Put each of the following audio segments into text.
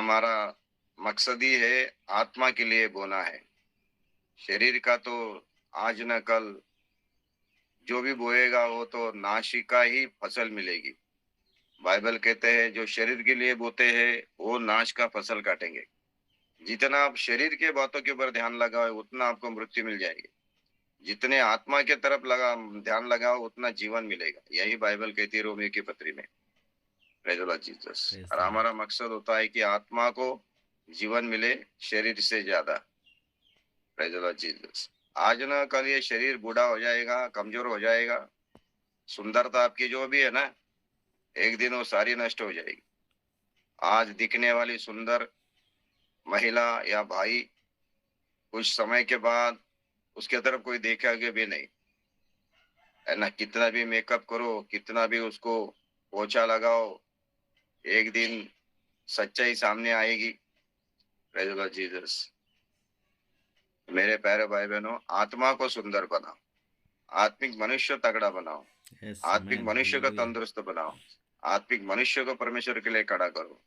हमारा मकसद ही है आत्मा के लिए बोना है। शरीर का तो आज न कल जो भी बोएगा वो तो नाशी का ही फसल मिलेगी। बाइबल कहते हैं जो शरीर के लिए बोते हैं वो नाश का फसल काटेंगे। जितना आप शरीर के बातों के ऊपर ध्यान लगाओ उतना आपको मृत्यु मिल जाएगी। जितने आत्मा के तरफ ध्यान लगाओ उतना जीवन मिलेगा। यही बाइबल कहती है रोमियो की पत्री में। Praise the Lord Jesus. Praise और the हमारा मकसद होता है कि आत्मा को जीवन मिले शरीर से ज्यादा। Praise the Lord Jesus. आज ना कल ये शरीर बूढ़ा हो जाएगा, कमजोर हो जाएगा। सुंदरता आपकी जो भी है ना, एक दिन वो सारी नष्ट हो जाएगी। आज दिखने वाली सुंदर महिला या भाई कुछ समय के बाद उसके तरफ कोई देखेगा भी नहीं, है ना। कितना भी मेकअप करो, कितना भी उसको पोछा लगाओ, एक दिन सच्चाई सामने आएगी। Praise the Lord Jesus. मेरे प्यारे भाई बहनों, आत्मा को सुंदर बनाओ, आत्मिक मनुष्य तगड़ा बनाओ, Yes, आत्मिक amen. मनुष्य को Hallelujah. तंदुरुस्त बनाओ, आत्मिक मनुष्य को परमेश्वर के लिए खड़ा करो।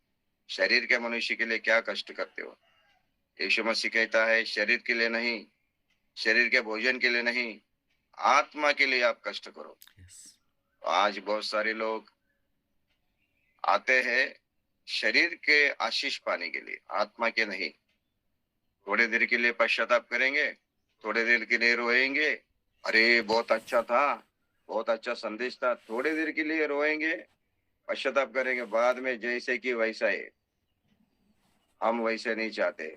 शरीर के मनुष्य के लिए क्या कष्ट करते हो? यीशु मसीह कहता है शरीर के लिए नहीं, शरीर के भोजन के लिए नहीं, आत्मा के लिए आप कष्ट करो। Yes. आज बहुत सारे लोग आते हैं शरीर के आशीष पाने के लिए, आत्मा के नहीं। थोड़े देर के लिए पश्चाताप करेंगे, थोड़े देर के लिए रोएंगे, अरे बहुत अच्छा था, बहुत अच्छा संदेश था। थोड़ी देर के लिए रोएंगे, पश्चाताप करेंगे, बाद में जैसे कि वैसा है। हम वैसे नहीं चाहते।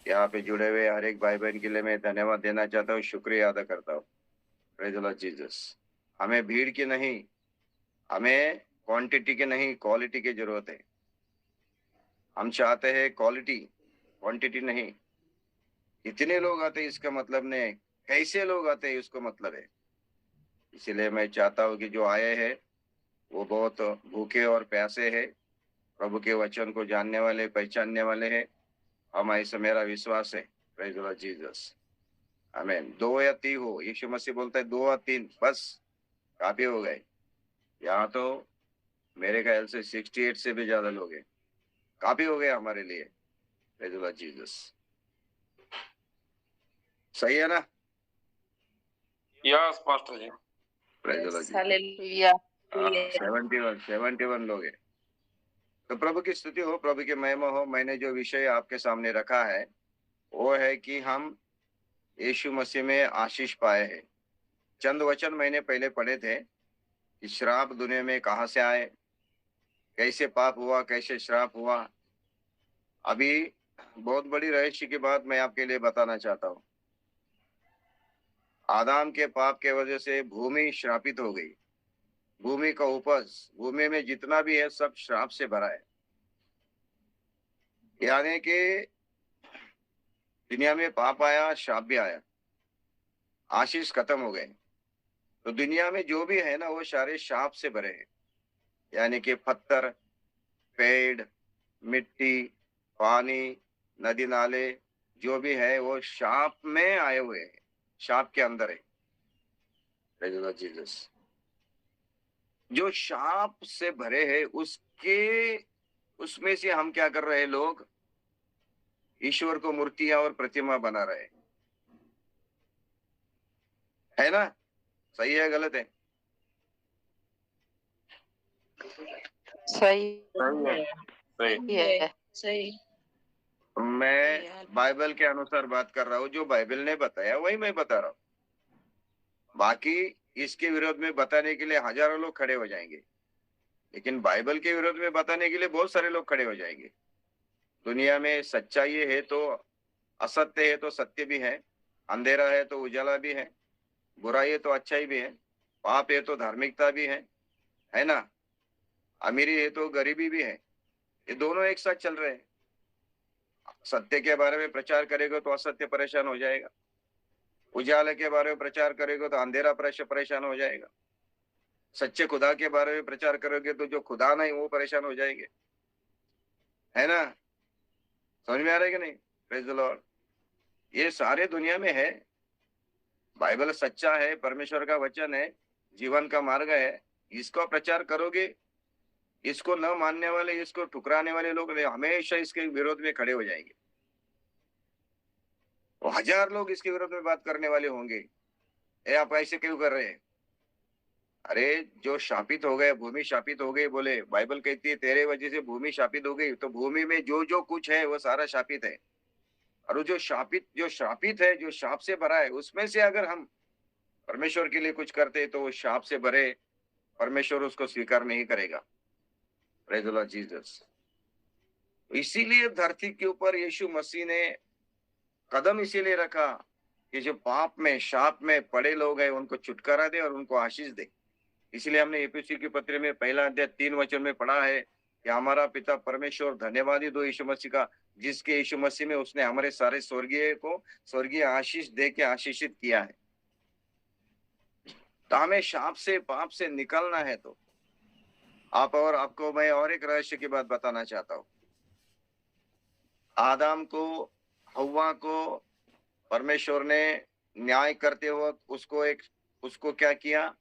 यहाँ पे जुड़े हुए हर एक भाई बहन के लिए मैं धन्यवाद देना चाहता हूँ, शुक्रिया अदा करता हूँ। Praise the Lord Jesus. हमें भीड़ की नहीं, हमें क्वांटिटी की नहीं, क्वालिटी की जरूरत है। हम चाहते हैं क्वालिटी, क्वांटिटी नहीं। इतने लोग आते हैं इसका मतलब नहीं, कैसे लोग आते हैं उसको मतलब है। इसलिए मैं चाहता हूँ कि जो आए हैं वो बहुत भूखे और प्यासे हैं, प्रभु के वचन को जानने वाले, पहचानने वाले हैं। हम ऐसा मेरा विश्वास है। Praise the Lord Jesus. आमीन। 2 या 3 हो, यीशु मसीह बोलता है 2 या 3 बस काफी हो गए। यहाँ तो मेरे ख्याल से 68 से भी ज्यादा लोग हैं, काफी हो गए हमारे लिए। Praise the Lord Jesus. सही है ना? Yes pastor ji. Praise the Lord Jesus. Hallelujah. 71 लोग हैं। तो प्रभु की स्तुति हो, प्रभु की महिमा हो। मैंने जो विषय आपके सामने रखा है वो है कि हम यीशु मसीह में आशीष पाए हैं। चंद वचन मैंने पहले पढ़े थे कि श्राप दुनिया में कहाँ से आए, कैसे पाप हुआ, कैसे श्राप हुआ। अभी बहुत बड़ी रहस्य की बात मैं आपके लिए बताना चाहता हूँ। आदम के पाप के वजह से भूमि श्रापित हो गई। भूमि का उपज, भूमि में जितना भी है सब श्राप से भरा है। यानी कि दुनिया में पाप आया, श्राप भी आया, आशीष खत्म हो गए। तो दुनिया में जो भी है ना वो सारे श्राप से भरे हैं। यानी कि पत्थर, पेड़, मिट्टी, पानी, नदी नाले जो भी है वो शाप में आए हुए हैं, शाप के अंदर है। Praise the Lord Jesus. जो शाप से भरे हैं उसमें से हम क्या कर रहे हैं लोग? ईश्वर को मूर्तियां और प्रतिमा बना रहे हैं, है ना? सही है गलत है? सही सही है। सही। मैं बाइबल के अनुसार बात कर रहा हूँ, जो बाइबल ने बताया वही मैं बता रहा हूँ। बाकी इसके विरोध में बताने के लिए हजारों लोग खड़े हो जाएंगे, लेकिन बाइबल के विरोध में बताने के लिए बहुत सारे लोग खड़े हो जाएंगे। दुनिया में सच्चाई है तो असत्य है तो सत्य भी है, अंधेरा है तो उजाला भी है, बुराई है तो अच्छाई भी है, पाप है तो धार्मिकता भी है ना। अमीरी है तो गरीबी भी है। ये दोनों एक साथ चल रहे हैं। सत्य के बारे में प्रचार करेगा तो असत्य परेशान हो जाएगा, उजाले के बारे में प्रचार करेगा तो अंधेरा परेशान हो जाएगा, सच्चे खुदा के बारे में प्रचार करोगे तो जो खुदा नहीं वो परेशान हो जाएंगे, है ना। समझ में आ रहा है कि नहीं? Praise the Lord. ये सारे दुनिया में है। बाइबल सच्चा है, परमेश्वर का वचन है, जीवन का मार्ग है। इसका प्रचार करोगे इसको न मानने वाले, इसको ठुकराने वाले लोग हमेशा इसके विरोध में खड़े हो जाएंगे। वो 1000 लोग इसके विरोध में बात करने वाले होंगे, ए आप ऐसे क्यों कर रहे हैं? अरे जो शापित हो गए, भूमि शापित हो गई, बोले बाइबल कहती है तेरे वजह से भूमि शापित हो गई, तो भूमि में जो जो कुछ है वो सारा शापित है। और वो जो शापित है, जो शाप से भरा है, उसमें से अगर हम परमेश्वर के लिए कुछ करते हैं तो वो शाप से भरे, परमेश्वर उसको स्वीकार नहीं करेगा। Praise the Lord Jesus. इसीलिए धरती के ऊपर यीशु मसीह ने कदम इसीलिए रखा कि जो पाप में, शाप में पड़े लोग हैं उनको छुटकारा दे और उनको आशीष दे। इसलिए हमने एफएसी के पत्र में 1 अध्याय 3 वचन में पढ़ा है कि हमारा पिता परमेश्वर धन्यवादी दो यीशु मसीह का, जिसके यीशु मसीह में उसने हमारे सारे स्वर्गीय को स्वर्गीय आशीष दे के आशीषित किया है। तो हमें शाप से, पाप से निकलना है। तो आपको मैं और एक रहस्य की बात बताना चाहता हूँ। आदम को, हव्वा को परमेश्वर ने न्याय करते वक्त उसको क्या किया,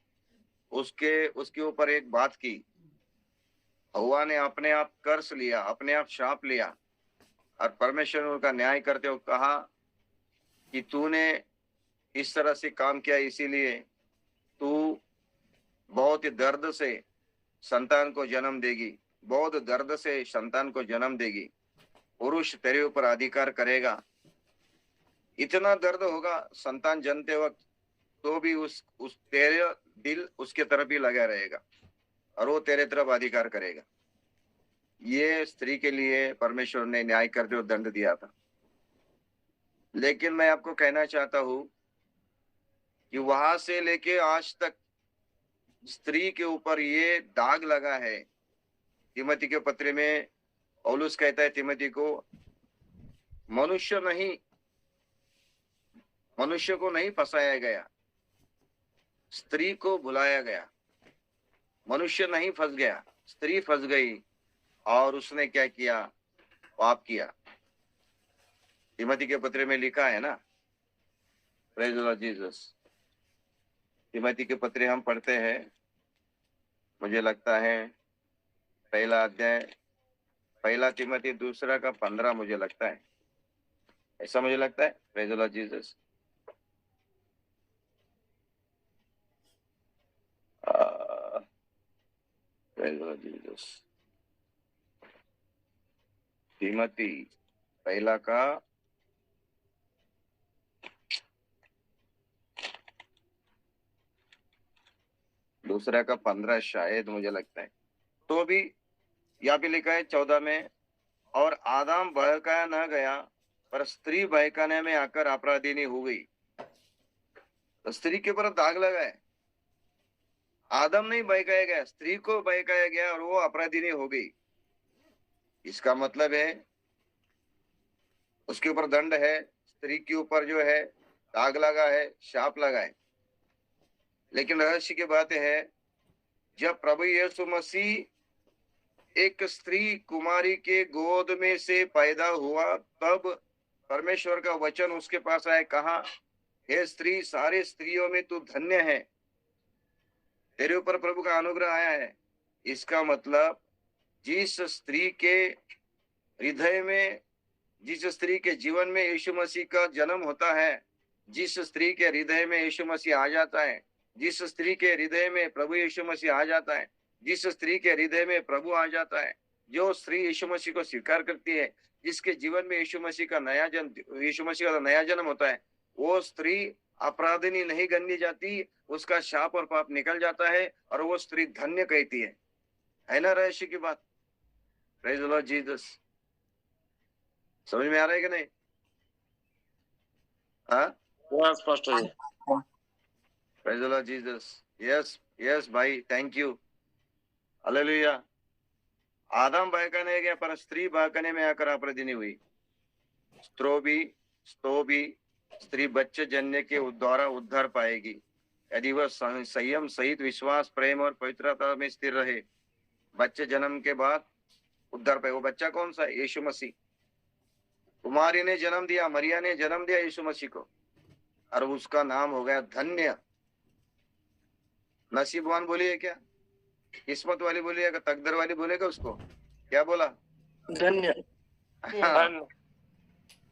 उसके ऊपर एक बात की। हव्वा ने अपने आप कर्ज लिया, अपने आप शाप लिया, और परमेश्वर ने उनका न्याय करते हुए कहा कि तूने इस तरह से काम किया, इसीलिए तू बहुत ही दर्द से संतान को जन्म देगी, बहुत दर्द से संतान को जन्म देगी, पुरुष तेरे ऊपर अधिकार करेगा। इतना दर्द होगा संतान जन्मते वक्त, तो भी उस तेरे दिल उसके तरफ ही लगा रहेगा और वो तेरे तरफ अधिकार करेगा। ये स्त्री के लिए परमेश्वर ने न्याय करते हुए दंड दिया था। लेकिन मैं आपको कहना चाहता हूं कि वहां से लेके आज तक स्त्री के ऊपर ये दाग लगा है। तिमोथी के पत्र में पौलुस कहता है तिमोथी को, मनुष्य को नहीं फंसाया गया, स्त्री को बुलाया गया। मनुष्य नहीं फंस गया, स्त्री फंस गई और उसने क्या किया, पाप किया। तिमोथी के पत्र में लिखा है ना। Praise the Lord Jesus. Timothy के पत्र हम पढ़ते हैं, मुझे लगता है 1 अध्याय 1 तिमोथी 2 का 15 मुझे लगता है, ऐसा मुझे लगता है। Praise the Lord Jesus. Praise the Lord Jesus. Timothy 1 का 2 का 15 शायद मुझे लगता है। तो भी यहाँ पे लिखा है 14 में, और आदम बहकाया न गया पर स्त्री बहकाने में आकर अपराधिनी हो गई। तो स्त्री के ऊपर दाग लगा है। आदम नहीं बहकाया गया, स्त्री को बहकाया गया और वो अपराधिनी हो गई। इसका मतलब है उसके ऊपर दंड है, स्त्री के ऊपर जो है दाग लगा है, शाप लगा है। लेकिन रहस्य की बात है, जब प्रभु यीशु मसीह एक स्त्री कुमारी के गोद में से पैदा हुआ, तब परमेश्वर का वचन उसके पास आया, कहा, हे स्त्री, सारे स्त्रियों में तू धन्य है, तेरे ऊपर प्रभु का अनुग्रह आया है। इसका मतलब जिस स्त्री के हृदय में, जिस स्त्री के जीवन में यीशु मसीह का जन्म होता है, जिस स्त्री के हृदय में यीशु मसीह आ जाता है, जिस स्त्री के हृदय में प्रभु यीशु मसीह आ जाता है, जिस स्त्री के हृदय में प्रभु आ जाता है, जो स्त्री यीशु मसीह को स्वीकार करती है, जिसके जीवन में यीशु मसीह का नया जन्म होता है, वो स्त्री अपराधिनी नहीं गनी जाती, उसका शाप और पाप निकल जाता है और वो स्त्री धन्य कहती है ना रहस्य की बात। Praise the Lord Jesus. समझ में आ रहा है कि नहीं? हाँ, स्पष्ट है। Praise the Lord Jesus. Yes भाई, थैंक यू, हालेलुया। आदम बहकाने गया पर स्त्री बहकाने में आकर अपराधिनी हुई। तो भी स्त्री बच्चे जन्ने के द्वारा उद्धार पाएगी, यदि वह संयम सहित विश्वास, प्रेम और पवित्रता में स्थिर रहे। बच्चे जन्म के बाद उद्धार पाए। वो बच्चा कौन सा? यीशु मसीह। कुमारी ने जन्म दिया, मरिया ने जन्म दिया यीशु मसीह को, और उसका नाम हो गया धन्य। नसीबवान बोलिए क्या? किस्मत वाली बोलिएगा, तकदीर वाली बोलेगा उसको, क्या बोला? धन्य। हाँ, धन्य।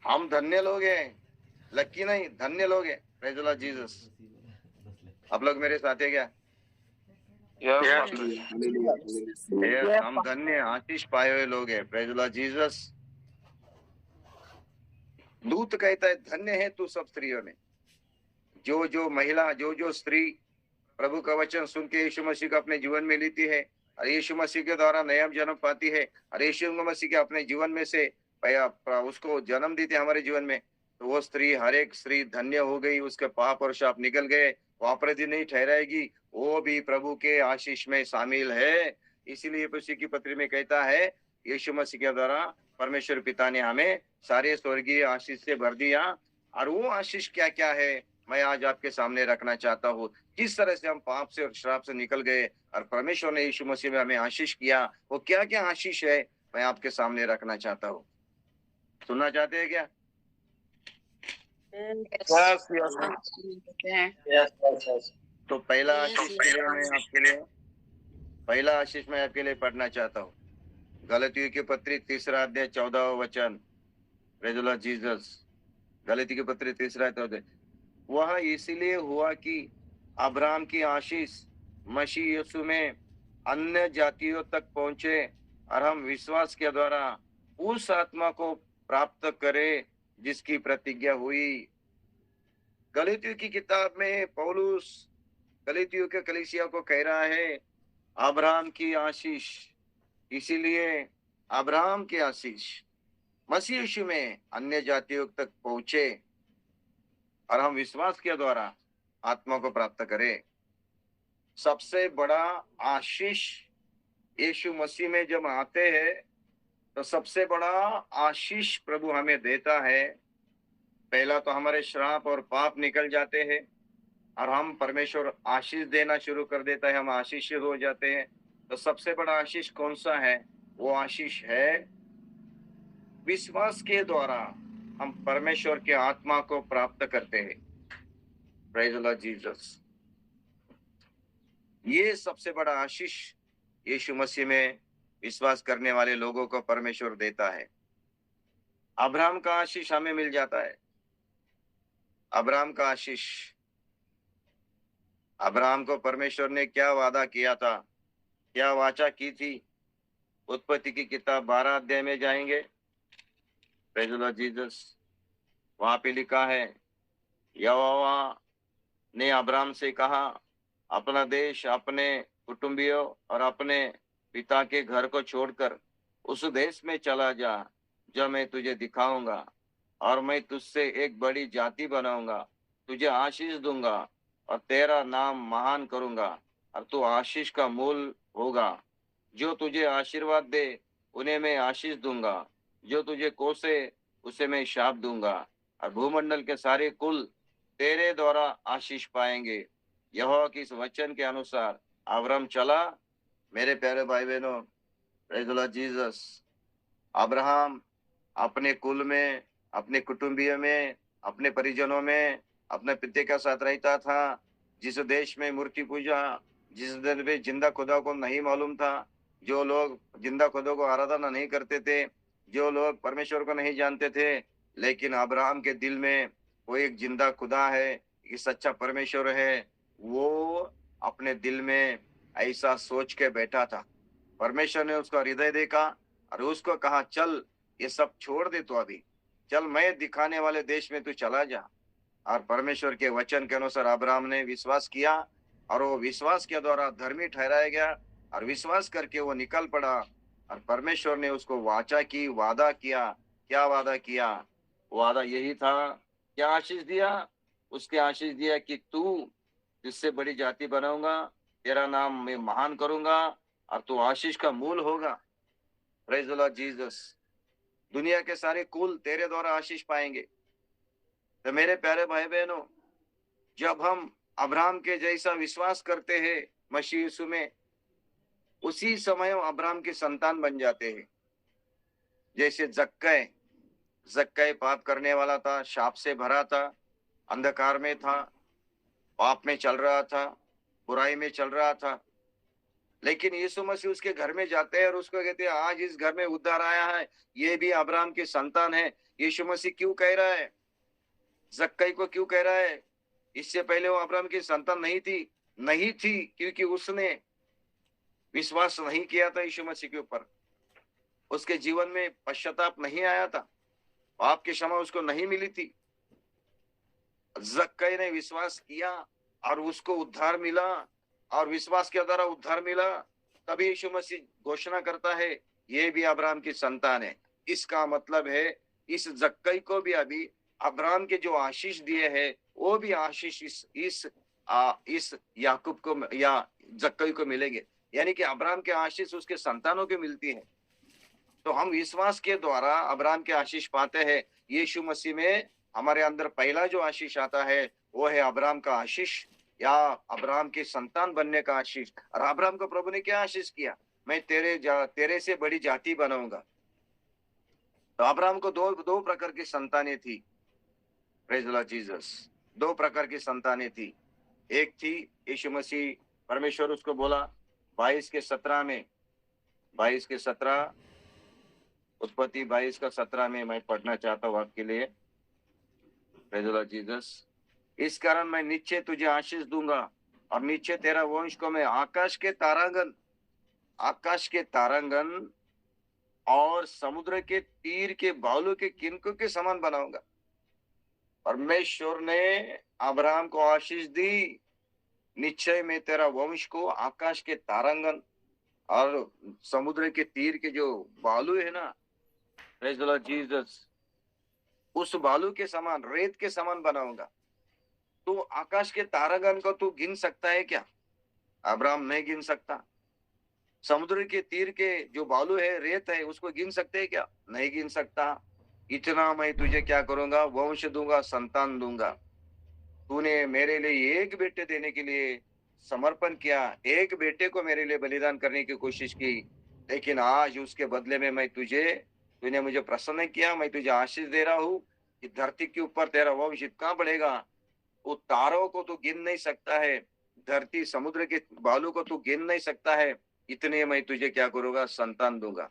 हम धन्य लोग हैं, लक्की नहीं, धन्य लोग हैं। Praise the Lord Jesus. आप लोग मेरे साथ है क्या? Yes, Yes. Pastor. Yes, हम धन्य आशीष पाए हुए लोग हैं। Praise the Lord Jesus. दूत कहता है, धन्य है तू सब स्त्रियों में। जो महिला, जो स्त्री प्रभु का वचन सुन के यीशु मसीह को अपने जीवन में लेती है और यीशु मसीह के द्वारा नया जन्म पाती है और यीशु मसीह के अपने जीवन में से उसको जन्म देती है हमारे जीवन में, तो वो स्त्री, हर एक स्त्री धन्य हो गई। उसके पाप और शाप निकल गए, वो अपराधी नहीं ठहराएगी, वो भी प्रभु के आशीष में शामिल है। इसीलिए उसी की पत्री में कहता है, यीशु मसीह के द्वारा परमेश्वर पिता ने हमें सारे स्वर्गीय आशीष से भर दिया। और वो आशीष क्या क्या है, मैं आज आपके सामने रखना चाहता हूँ। किस तरह से हम पाप से और श्राप से निकल गए और परमेश्वर ने यीशु मसीह में हमें आशीष किया, वो क्या क्या आशीष है, मैं आपके सामने रखना चाहता हूँ। सुनना चाहते हैं क्या? Yes, yes. तो पहला आशीष के लिए मैं आपके लिए पहला आशीष मैं आपके लिए पढ़ना चाहता हूँ। गलतियों की पत्री 3 अध्याय 14 वचन। Praise the Lord Jesus. गलतियों की पत्री 3 अध्याय। वह इसीलिए हुआ कि अब्राहम की आशीष मसीह यीशु में अन्य जातियों तक पहुंचे और हम विश्वास के द्वारा उस आत्मा को प्राप्त करें जिसकी प्रतिज्ञा हुई। गलतियों की किताब में पौलुस गलतियों के कलीसिया को कह रहा है, अब्राहम की आशीष, इसीलिए अब्राहम की आशीष मसीह यीशु में अन्य जातियों तक पहुंचे और हम विश्वास के द्वारा आत्मा को प्राप्त करें। सबसे बड़ा आशीष यीशु मसीह में जब आते हैं तो सबसे बड़ा आशीष प्रभु हमें देता है। पहला तो हमारे श्राप और पाप निकल जाते हैं और हम परमेश्वर आशीष देना शुरू कर देता है, हम आशीषित हो जाते हैं। तो सबसे बड़ा आशीष कौन सा है? वो आशीष है विश्वास के द्वारा हम परमेश्वर के आत्मा को प्राप्त करते हैं। Praise the Lord Jesus. ये सबसे बड़ा आशीष यीशु मसीह में विश्वास करने वाले लोगों को परमेश्वर देता है। अब्राहम का आशीष हमें मिल जाता है। अब्राहम का आशीष, अब्राहम को परमेश्वर ने क्या वादा किया था, क्या वाचा की थी? उत्पत्ति की किताब 12 अध्याय में जाएंगे। Praise the Lord Jesus. वहां पे लिखा है, यहोवा ने अब्राहम से कहा, अपना देश, अपने कुटुंबियों और अपने पिता के घर को छोड़कर उस देश में चला जा जो मैं तुझे दिखाऊंगा, और मैं तुझसे एक बड़ी जाति बनाऊंगा, तुझे आशीष दूंगा और तेरा नाम महान करूंगा और तू आशीष का मूल होगा। जो तुझे आशीर्वाद दे उन्हें मैं आशीष दूंगा, जो तुझे कोसे उसे मैं शाप दूंगा, और भूमंडल के सारे कुल तेरे द्वारा आशीष पाएंगे। यहोवा के इस वचन के अनुसार अब्राहम चला। मेरे प्यारे भाई बहनों, praise the Lord Jesus. Abraham अपने कुल में, अपने कुटुंबियों में, अपने परिजनों में अपने पिता के साथ रहता था। जिस देश में मूर्ति पूजा, जिस देश में जिंदा खुदा को नहीं मालूम था, जो लोग जिंदा खुदा को आराधना नहीं करते थे, जो लोग परमेश्वर को नहीं जानते थे, लेकिन अब्राहम के दिल में वो एक जिंदा खुदा है, एक सच्चा परमेश्वर है। वो अपने दिल में ऐसा सोच के बैठा था। परमेश्वर ने उसका हृदय देखा और उसको कहा, चल ये सब छोड़ दे, तो अभी चल, मैं दिखाने वाले देश में तू चला जा। और परमेश्वर के वचन के अनुसार अब्राहम ने विश्वास किया और वो विश्वास के द्वारा धर्मी ठहराया गया और विश्वास करके वो निकल पड़ा। और परमेश्वर ने उसको वाचा की, वादा किया। क्या वादा किया? वादा यही था, क्या आशीष दिया? उसके आशीष दिया कि तू जिससे बड़ी जाति बनाऊंगा, तेरा नाम मैं महान करूंगा और तू आशीष का मूल होगा। Praise the Lord Jesus. दुनिया के सारे कुल तेरे द्वारा आशीष पाएंगे। तो मेरे प्यारे भाई बहनों, जब हम अब्राहम के जैसा विश्वास करते हैं मसीह यीशु में, उसी समय हम अब्राहम के संतान बन जाते हैं। जैसे जक्कई पाप करने वाला था, शाप से भरा था, अंधकार में था, पाप में चल रहा था, बुराई में चल रहा था। लेकिन यीशु मसीह उसके घर में जाते हैं और उसको कहते हैं आज इस घर में उद्धार आया है, ये भी अब्राहम की संतान है। यीशु मसीह क्यों कह रहा है, जक्कई को क्यों कह रहा है? इससे पहले वो अब्राहम की संतान नहीं थी, क्योंकि उसने विश्वास नहीं किया था यीशु मसीह के ऊपर। उसके जीवन में पश्चाताप नहीं आया था, पाप की क्षमा उसको नहीं मिली थी। जक्कई ने विश्वास किया और उसको उद्धार मिला, और विश्वास के द्वारा उद्धार मिला। तभी यीशु मसीह घोषणा करता है ये भी अब्राहम की संतान है। इसका मतलब है इस जक्कई को भी अभी अब्राहम के जो आशीष दिए हैं वो भी आशीष इस याकूब को या जक्कई को मिलेंगे। यानी कि अब्राहम के आशीष उसके संतानों को मिलती है। तो हम विश्वास के द्वारा अब्राहम के आशीष पाते हैं। यीशु मसीह में हमारे अंदर पहला जो आशीष आता है वो है अब्राहम का आशीष, या अब्राहम के संतान बनने का आशीष। और अब्राहम को प्रभु ने क्या आशीष किया? मैं तेरे से बड़ी जाति बनाऊंगा। तो अब्राहम को दो प्रकार की संतानें थी। Praise the Lord Jesus. दो प्रकार की संतानें थी। एक थी यीशु मसीह, परमेश्वर उसको बोला 22:17 में, 22:17, उत्पत्ति 22:17 में मैं पढ़ना चाहता हूँ आपके लिए। Praise the Lord Jesus. इस कारण मैं नीचे तुझे आशीष दूंगा और नीचे तेरा वंश को मैं आकाश के तारांगन और समुद्र के तीर के बालू के किनकों के समान बनाऊंगा। परमेश्वर ने अब्राहम को आशीष दी, निश्चय में तेरा वंश को आकाश के तारांगन और समुद्र के तीर के जो बालू है ना, प्रेज द लॉर्ड जीसस, उस बालू के समान, रेत के समान बनाऊंगा। तो आकाश के तारागण को तू गिन सकता है क्या? अब्राहम नहीं गिन सकता। समुद्र के तीर के जो बालू है, रेत है, उसको गिन सकते हैं क्या? नहीं गिन सकता। इतना मैं तुझे क्या करूंगा? वंश दूंगा, संतान दूंगा। तूने मेरे लिए एक बेटे देने के लिए समर्पण किया, एक बेटे को मेरे लिए बलिदान करने की कोशिश की, लेकिन आज उसके बदले में तूने मुझे प्रसन्न किया। मैं तुझे आशीष दे रहा हूँ कि धरती के ऊपर तेरा वंश इतना बढ़ेगा, वो तारों को तो गिन नहीं सकता है, धरती समुद्र के बालू को तो गिन नहीं सकता है। इतने मैं तुझे क्या करूंगा? संतान दूंगा।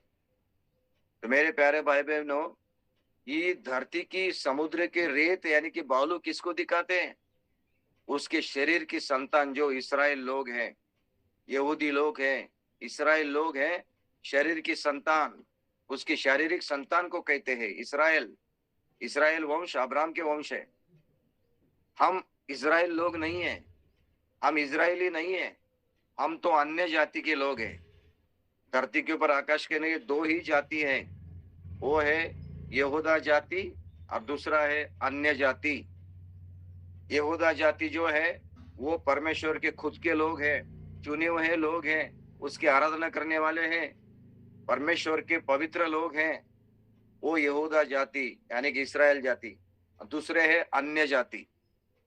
तो मेरे प्यारे भाई बहनों, ये धरती की, समुद्र के रेत यानी कि बालू किसको दिखाते हैं? उसके शरीर की संतान जो इस्राएल लोग हैं, यहूदी लोग हैं, इस्राएल लोग हैं, शरीर की संतान, उसकी शारीरिक संतान को कहते हैं इस्राएल। इस्राएल वंश अब्राहम के वंश है। हम इस्राएल लोग नहीं हैं, हम इजरायली नहीं हैं, हम तो अन्य जाति के लोग हैं। धरती के ऊपर आकाश के नहीं, दो ही जाति हैं, वो है यहूदा जाति और दूसरा है अन्य जाति। यहूदा जाति जो है वो परमेश्वर के खुद के लोग हैं, चुने हुए लोग हैं, उसकी आराधना करने वाले हैं, परमेश्वर के पवित्र लोग हैं, वो यहूदा जाति यानी कि इस्राएल जाति। दूसरे है अन्य जाति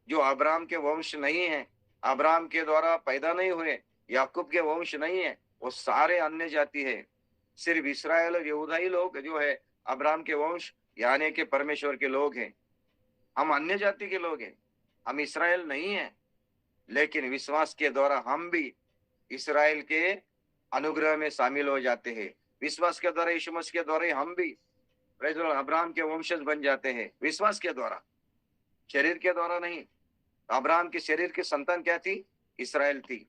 जो अब्राहम के वंश नहीं है, अब्राहम के द्वारा पैदा नहीं हुए, याकूब के वंश नहीं है, वो सारे अन्य जाति है। सिर्फ इस्राएल और यहूदा ही लोग जो है अब्राहम के वंश यानी कि परमेश्वर के लोग हैं। हम अन्य जाति के लोग हैं, हम इस्राएल नहीं है, लेकिन विश्वास के द्वारा हम भी इस्राएल के अनुग्रह में शामिल हो जाते हैं। विश्वास के द्वारा, यीशु मसीह के द्वारा हम भी अब्राहम के वंशज बन जाते हैं, विश्वास के द्वारा, शरीर के द्वारा नहीं। अब्राहम के शरीर की संतान क्या थी? इस्राएल थी।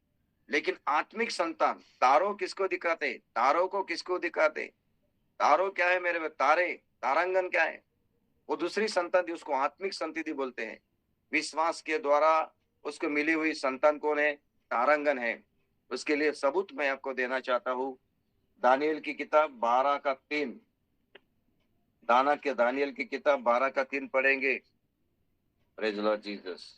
लेकिन आत्मिक संतान, तारों किसको दिखाते? तारों को किसको दिखाते? तारों क्या है मेरे? तारे, तारांगन क्या है? वो दूसरी संतान थी, उसको आत्मिक संतति बोलते हैं। विश्वास के द्वारा उसको मिली हुई संतान कौन है? तारांगन है। उसके लिए सबूत मैं आपको देना चाहता हूँ। दानियल की किताब 12:3, दानियल की किताब 12:3 पढ़ेंगे। Praise the Lord Jesus.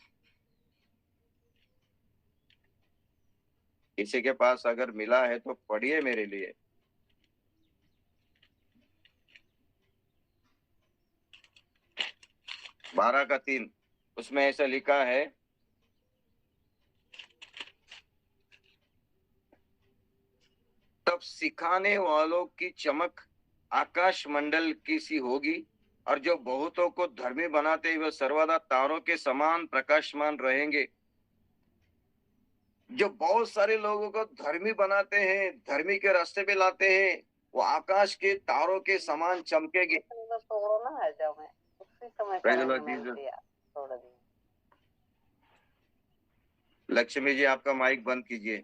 किसी के पास अगर मिला है तो पढ़िए मेरे लिए। बारह का 3, उसमें ऐसा लिखा है, तब सिखाने वालों की चमक आकाश मंडल की सी होगी, और जो बहुतों को धर्मी बनाते हुए सर्वदा तारों के समान प्रकाशमान रहेंगे। जो बहुत सारे लोगों को धर्मी बनाते हैं, धर्मी के रास्ते पे लाते हैं, वो आकाश के तारों के समान चमकेंगे। छोड़ना है जब मैं उसी समय Praise the करने Lord में Jesus. दिया छोड़ दिया। लक्ष्मी जी आपका माइक बंद कीजिए।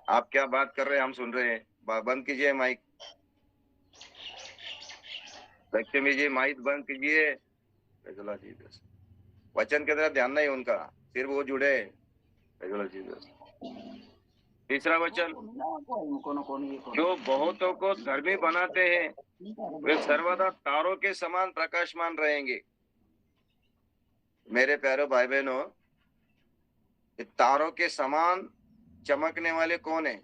आप क्या बात कर रहे हैं हम सुन रहे हैं। बंद कीजिए माइक। लक्ष्मी जी माइक बंद कीजिए। Praise the Lord Jesus. वचन की तरफ ध्यान नहीं उनका, सिर्फ वो जुड़े। Praise the Lord Jesus. तीसरा वचन, जो बहुतों को धर्मी बनाते हैं वे सर्वदा तारों के समान प्रकाशमान रहेंगे। मेरे प्यारे भाई बहनों, तारों के समान चमकने वाले कौन है?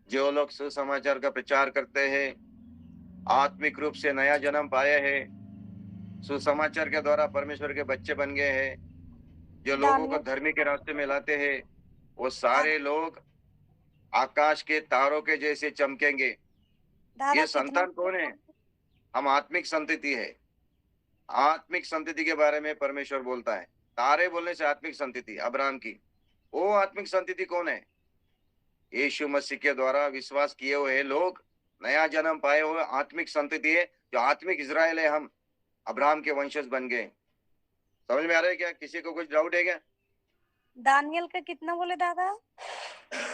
जो लोग सुसमाचार का प्रचार करते हैं, आत्मिक रूप से नया जन्म पाए हैं, सुसमाचार के द्वारा परमेश्वर के बच्चे बन गए हैं, जो लोगों को धर्मी के रास्ते में लाते हैं, वो सारे लोग आकाश के तारों के जैसे चमकेंगे। ये संतान कौन है? हम आत्मिक संतति है। आत्मिक संतति के बारे में परमेश्वर बोलता है। तारे बोलने से आत्मिक संतति अब्राहम की, वो आत्मिक संतति कौन है? यीशु मसीह के द्वारा विश्वास किए हुए लोग, नया जन्म पाए हुए आत्मिक संतति है, जो आत्मिक इजराइल है। हम अब्राहम के वंशज बन गए। समझ में आ रहा है क्या? किसी को कुछ डाउट है क्या? दानियल का कितना बोले दादा?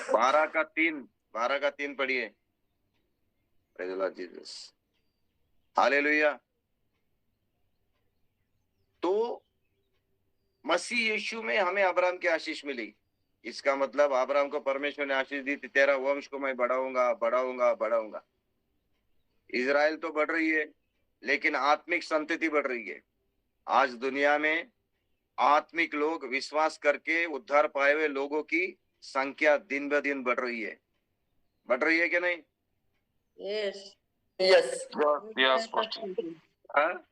12 का 3 पढ़िए। Praise the Lord Jesus, hallelujah. तो मसीह यीशु में हमें अब्राहम की आशीष मिली। इसका मतलब अब्राहम को परमेश्वर ने आशीष दी थी, तेरा वंश को मैं बढ़ाऊंगा बढ़ाऊंगा बढ़ाऊंगा। इजराइल तो बढ़ रही है, लेकिन आत्मिक संतति बढ़ रही है। आज दुनिया में आत्मिक लोग विश्वास करके उद्धार पाए हुए लोगों की संख्या दिन ब दिन बढ़ रही है। बढ़ रही है कि नहीं? Yes, Pastor. हाँ?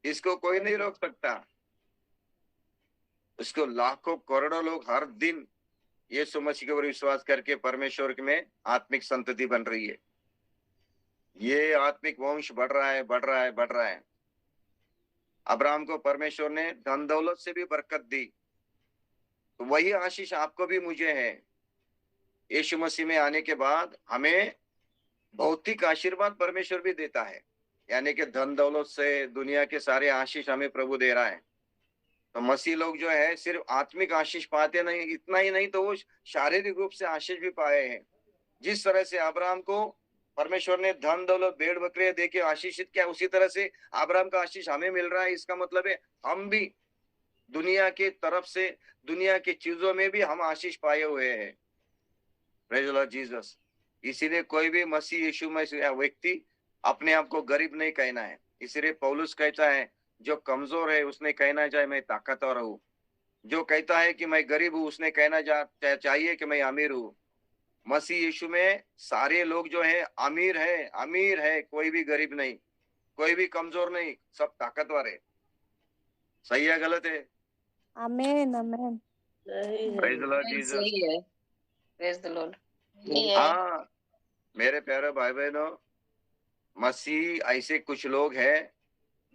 इसको कोई नहीं रोक सकता। उसको लाखों करोड़ों लोग हर दिन यीशु मसीह के ऊपर विश्वास करके परमेश्वर में आत्मिक संतति बन रही है। ये आत्मिक वंश बढ़ रहा है, बढ़ रहा है, बढ़ रहा है। अब्राहम को परमेश्वर ने धन दौलत से भी बरकत दी, तो वही आशीष आपको भी मुझे है। यीशु मसीह में आने के बाद हमें भौतिक आशीर्वाद परमेश्वर भी देता है, यानी कि धन दौलत से दुनिया के सारे आशीष हमें प्रभु दे रहा है। तो मसीह लोग जो है सिर्फ आत्मिक आशीष पाते नहीं, इतना ही नहीं तो वो शारीरिक रूप से आशीष भी पाए हैं। जिस तरह से अब्राहम को परमेश्वर ने धन दौलत भेड़ बकरियां दे के आशीषित किया, उसी तरह से अब्राहम का आशीष हमें मिल रहा है। इसका मतलब है हम भी दुनिया के तरफ से, दुनिया की चीजों में भी हम आशीष पाए हुए हैं। Praise the Lord Jesus. इसीलिए कोई भी मसीह यीशु में व्यक्ति अपने आप को गरीब नहीं कहना है। इसलिए पौलुस कहता है, जो कमजोर है उसने कहना चाहिए मैं ताकतवर हूं। जो कहता है कि मैं गरीब हूं उसने कहना चाहिए कि मैं अमीर हूं। मसीह यीशु में सारे लोग जो है अमीर है, अमीर है, कोई भी गरीब नहीं, कोई भी कमजोर नहीं, सब ताकतवर है। सही है गलत है? आमीन आमीन। Praise the Lord Jesus. सही है। Praise the Lord. हाँ मेरे प्यारे भाई बहनों, मसीह ऐसे कुछ लोग हैं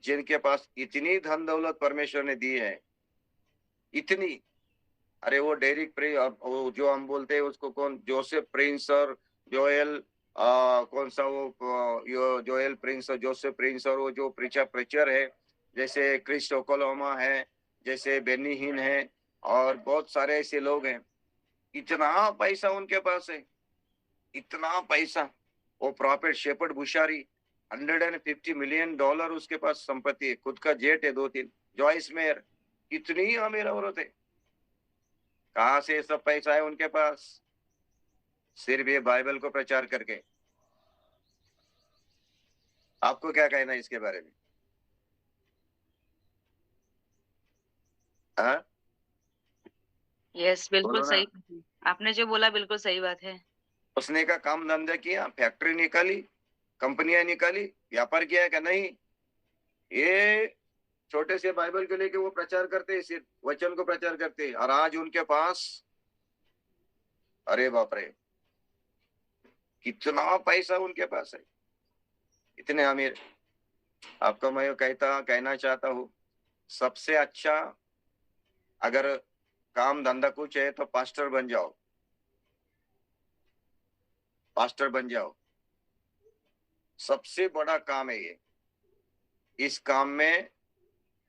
जिनके पास इतनी धन दौलत परमेश्वर ने दी है, इतनी। अरे वो डेरिक वो जो हम बोलते हैं उसको कौन, जोसेफ प्रिंस और जोएल कौन सा वो जोएल प्रिंस और जोसेफ प्रिंस, और वो जो प्रीचर है जैसे क्रिस ओकोलोमा है, जैसे बेनी हिन है, और बहुत सारे ऐसे लोग हैं। इतना पैसा उनके पास है, इतना पैसा। वो प्रॉफिट शेपर्ड बुशारी, $150 मिलियन उसके पास संपत्ति है, खुद का जेट है 2-3। जॉइस मेयर, कितनी अमीर औरत है। कहां से सब पैसा है उनके पास? सिर्फ ये बाइबल को प्रचार करके। आपको क्या कहना है इसके बारे में? हाँ? यस, बिल्कुल बोलो ना। सही। आपने जो बोला बिल्कुल सही बात है। उसने का काम धंधा किया, फैक्ट्री निकाली, कंपनियां निकाली, व्यापार किया क्या? नहीं। ये छोटे से बाइबल को लेके वो प्रचार करते हैं, सिर्फ वचन को प्रचार करते हैं, और आज उनके पास, अरे बाप रे, कितना पैसा उनके पास है, इतने अमीर। आपको मैं कहना चाहता हूँ, सबसे अच्छा, अगर काम धंधा कुछ है तो पास्टर बन जाओ, पास्टर बन जाओ। सबसे बड़ा काम है ये। इस काम में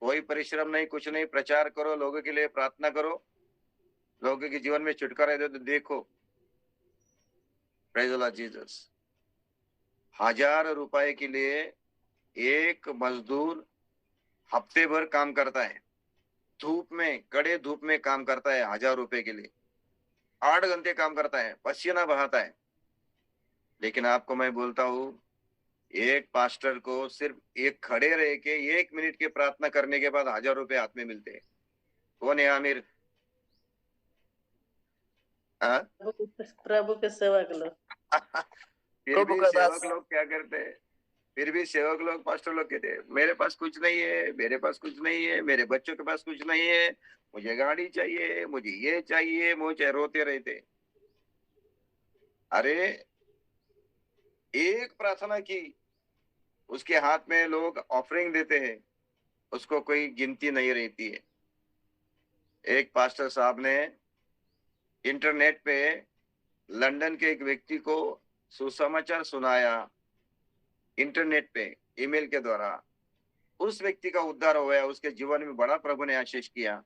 कोई परिश्रम नहीं, कुछ नहीं। प्रचार करो, लोगों के लिए प्रार्थना करो, लोगों के जीवन में छुटकारा दे। तो देखो, प्रेज द लॉर्ड जीसस। 1000 रुपए के लिए एक मजदूर हफ्ते भर काम करता है, धूप में, कड़े धूप में काम करता है 1000 रुपए के लिए। 8 घंटे काम करता है, पसीना बहाता है। लेकिन आपको मैं बोलता हूं, एक पास्टर को सिर्फ एक खड़े रह के 1 मिनट की प्रार्थना करने के बाद 1000 रुपए हाथ में मिलते हैं। कौन है आमिर? हाँ? प्रभु के सेवक लोग। फिर प्रभु भी का सेवक दास। लोग क्या करते हैं? फिर भी सेवक लोग, पास्टर लोग कहते हैं, मेरे पास कुछ नहीं है, मेरे पास कुछ नहीं है, मेरे बच्चों के पास कुछ नहीं है, मुझे गाड़ी चाहिए, मुझे ये चाहिए, मुझे रोते रहते। अरे एक प्रार्थना की, उसके हाथ में लोग ऑफरिंग देते हैं, उसको कोई गिनती नहीं रहती है। एक पास्टर साहब ने इंटरनेट पे लंदन के एक व्यक्ति को सुसमाचार सुनाया, इंटरनेट पे ईमेल के द्वारा। उस व्यक्ति का उद्धार हो गया, उसके जीवन में बड़ा प्रभु ने आशीष किया।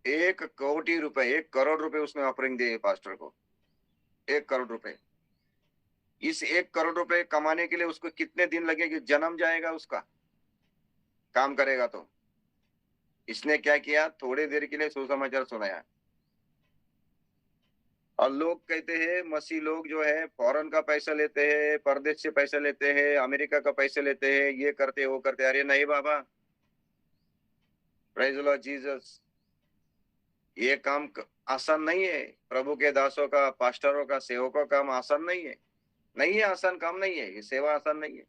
1 कोटि रुपए, 1 करोड़ रुपए उसने ऑफरिंग दिए पास्टर को। 1 करोड़ रुपए। इस 1 करोड़ रुपए कमाने के लिए उसको कितने दिन लगेंगे? जन्म जाएगा उसका, काम करेगा तो। इसने क्या किया? थोड़ी देर के लिए सुसमाचार सुनाया। और लोग कहते हैं, मसीह लोग जो है फॉरेन का पैसा लेते हैं, परदेश से पैसा लेते हैं, अमेरिका का पैसा लेते हैं, ये करते वो करते। अरे नहीं बाबा, प्रेज द लॉर्ड जीसस। ये काम आसान नहीं है। प्रभु के दासों का, पास्टरों का, सेवकों का काम आसान नहीं है। नहीं है, आसान काम नहीं है ये। सेवा आसान नहीं है।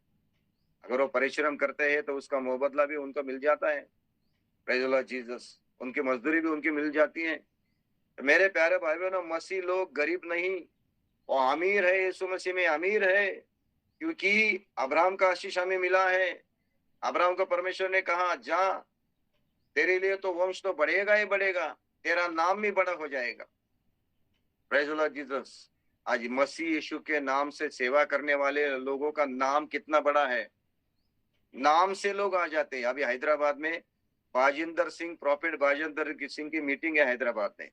अगर वो परिश्रम करते हैं तो उसका मुआवजा भी उनको मिल जाता है। Praise the Lord Jesus. उनकी मजदूरी भी उनकी मिल जाती है। तो मेरे प्यारे भाई बहनों, मसीह लोग गरीब नहीं, वो अमीर है। यीशु मसीह में अमीर है, क्योंकि अब्राहम का आशीष हमें मिला है। अब्राहम को परमेश्वर ने कहा, जा, तेरे लिए तो वंश तो बढ़ेगा ही बढ़ेगा, तेरा नाम भी बड़ा हो जाएगा। Praise the Lord Jesus. आज मसीह यीशु के नाम से सेवा करने वाले लोगों का नाम कितना बड़ा है। नाम से लोग आ जाते हैं। अभी हैदराबाद में बाजिंदर सिंह, प्रॉफिट बाजिंदर सिंह की मीटिंग है हैदराबाद में।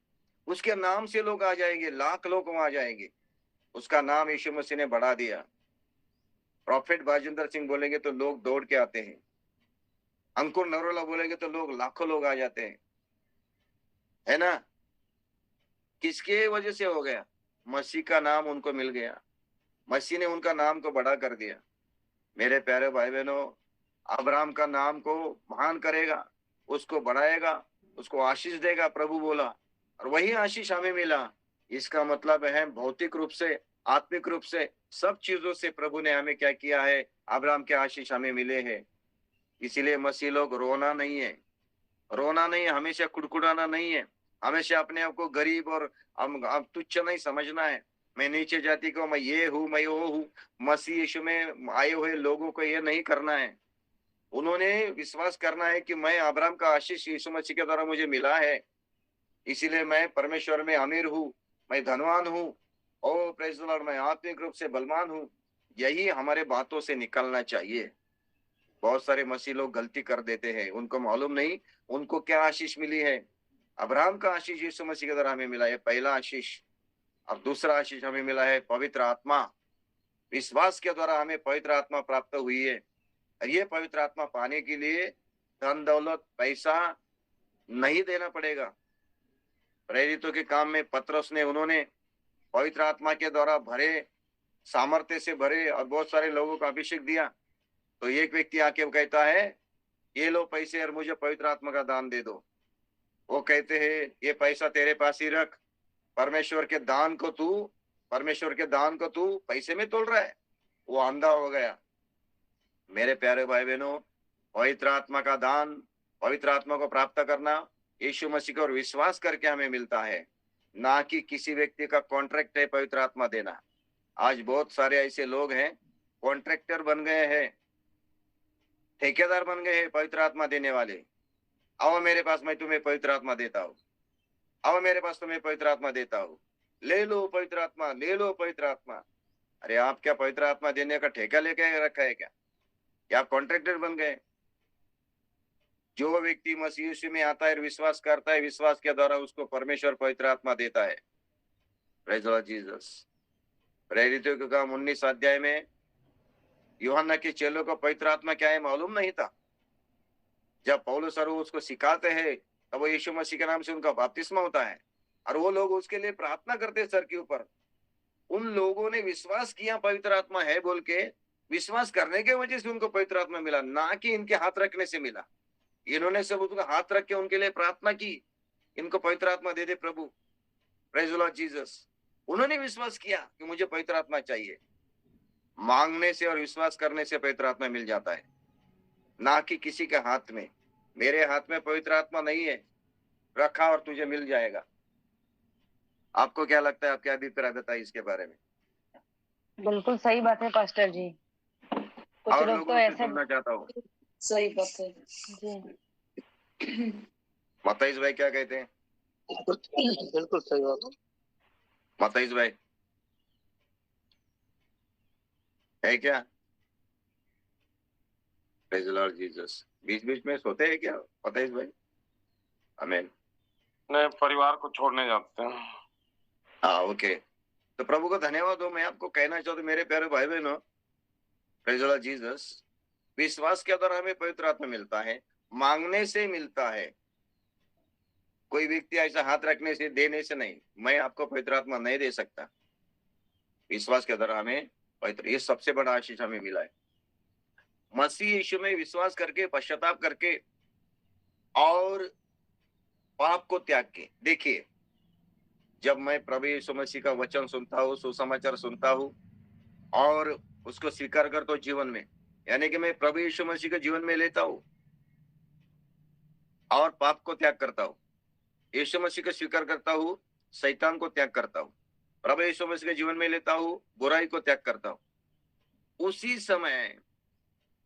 उसके नाम से लोग आ जाएंगे, लाख लोग वहां आ जाएंगे। उसका नाम यीशु मसीह ने बढ़ा दिया। प्रॉफिट बाजिंदर सिंह बोलेंगे तो लोग दौड़ के आते हैं। अंकुर नरोला बोलेंगे तो लोग, लाखों लोग आ जाते हैं, है ना? किसके वजह से हो गया? मसीह का नाम उनको मिल गया। मसीह ने उनका नाम को बड़ा कर दिया। मेरे प्यारे भाई बहनों, अब्राहम का नाम को महान करेगा, उसको बढ़ाएगा, उसको आशीष देगा, प्रभु बोला। और वही आशीष हमें मिला। इसका मतलब है भौतिक रूप से, आत्मिक रूप से, सब चीजों से प्रभु ने हमें क्या किया है? अब्राहम के आशीष हमें मिले हैं। इसीलिए मसीह लोग रोना नहीं है, रोना नहीं है, हमेशा कुड़कुड़ाना नहीं है, हमेशा अपने आप को गरीब और अब तुच्छ नहीं समझना है। मैं नीचे जाति को, मैं ये हूँ, मैं वो हूँ। मसीह यीशु में आए हुए लोगों को ये नहीं करना है। उन्होंने विश्वास करना है कि मैं अब्राहम का आशीष यीशु मसीह के द्वारा मुझे मिला है, इसीलिए मैं परमेश्वर में अमीर हूँ, मैं धनवान हूँ, ओ प्रेज द लॉर्ड, मैं आत्मिक रूप से बलवान हूँ। यही हमारे बातों से निकलना चाहिए। बहुत सारे मसीह लोग गलती कर देते हैं, उनको मालूम नहीं उनको क्या आशीष मिली है। अब्राहम का आशीष यीशु मसीह के द्वारा हमें मिला है, पहला आशीष। अब दूसरा आशीष हमें मिला है पवित्र आत्मा। विश्वास के द्वारा हमें पवित्र आत्मा प्राप्त हुई है। और ये पवित्र आत्मा पाने के लिए धन दौलत पैसा नहीं देना पड़ेगा। प्रेरितों के काम में पतरस ने, उन्होंने पवित्र आत्मा के द्वारा भरे, सामर्थ्य से भरे और बहुत सारे लोगों को अभिषेक दिया। तो एक व्यक्ति आके वो कहता है, ये लो पैसे और मुझे पवित्र आत्मा का दान दे दो। वो कहते हैं, ये पैसा तेरे पास ही रख, परमेश्वर के दान को तू पैसे में तोल रहा है। वो अंधा हो गया। मेरे प्यारे भाई बहनों, पवित्र आत्मा का दान, पवित्र आत्मा को प्राप्त करना यीशु मसीह को विश्वास करके हमें मिलता है, ना कि किसी व्यक्ति का कॉन्ट्रैक्ट है पवित्र आत्मा देना। आज बहुत सारे ऐसे लोग हैं, कॉन्ट्रैक्टर बन गए हैं, ठेकेदार बन गए हैं पवित्र आत्मा देने वाले। आओ मेरे पास, मैं तुम्हें पवित्र आत्मा देता हूँ। अब मेरे पास तुम्हें पवित्र आत्मा देता हूं, ले लो पवित्र आत्मा, ले लो पवित्र आत्मा। अरे आप क्या पवित्र आत्मा देने का ठेका लेके रखा है क्या? आप कॉन्ट्रैक्टर बन गए? जो व्यक्ति मसीह यीशु में आता है और विश्वास करता है, विश्वास के द्वारा उसको परमेश्वर पवित्र आत्मा देता है। Praise the Lord Jesus. प्रेरितों के काम 19 अध्याय में यूहन्ना के चेलों को पवित्र आत्मा क्या है मालूम नहीं था। जब पौलुस और वो उसको सिखाते हैं तब वो यीशु मसीह के नाम से उनका बपतिस्मा होता है और वो लोग उसके लिए प्रार्थना करते हैं सर के ऊपर। उन लोगों ने विश्वास किया पवित्र आत्मा है बोल के, विश्वास करने के वजह से उनको पवित्र आत्मा मिला, ना कि इनके हाथ रखने से मिला। इन्होंने सब उनका हाथ रख के उनके लिए प्रार्थना की, इनको पवित्र आत्मा दे दे प्रभु। Praise the Lord Jesus. उन्होंने विश्वास किया कि मुझे पवित्र आत्मा चाहिए। मांगने से और विश्वास करने से पवित्र आत्मा मिल जाता है, ना कि किसी के हाथ में। मेरे हाथ में पवित्र आत्मा नहीं है, रखा और तुझे मिल जाएगा। आपको क्या लगता है? आप क्या अभिप्राय बताइए इसके बारे में? बिल्कुल सही बात है पास्टर जी। कुछ और लोग लोगों तो से ऐसे सुनना चाहता हूँ। सही बात है। जी मतईस भाई क्या कहते हैं? बिल्कुल सही बात है। मतईस भाई है क्या? Praise the Lord Jesus. बीच बीच में सोते हैं क्या मतईस भाई? आमीन। नए परिवार को छोड़ने जाते हैं। हाँ ओके। तो प्रभु को धन्यवाद हो। मैं आपको कहना चाहता हूँ मेरे प्यारे भाई बहनों, प्रेज द लॉर्ड जीसस, विश्वास के द्वारा हमें पवित्र आत्मा मिलता है, मांगने से मिलता है। कोई व्यक्ति ऐसा हाथ रखने से देने से नहीं। मैं आपको पवित्र आत्मा नहीं दे सकता। विश्वास के द्वारा हमें पवित्र, ये सबसे बड़ा आशीष हमें मिला है। मसीह यीशु में विश्वास करके, पश्चाताप करके और पाप को त्याग के। देखिए, जब मैं प्रभु यीशु मसीह का वचन सुनता हूँ, सुसमाचार सुनता हूँ और उसको स्वीकार करता हूँ जीवन में, यानी कि मैं प्रभु यीशु मसीह के जीवन में लेता हूँ और पाप को त्याग करता हूँ, यीशु मसीह को स्वीकार करता हूँ, शैतान को त्याग करता हूँ, प्रभु यीशु मसीह के जीवन में लेता हूँ, बुराई को त्याग करता हूँ। उसी समय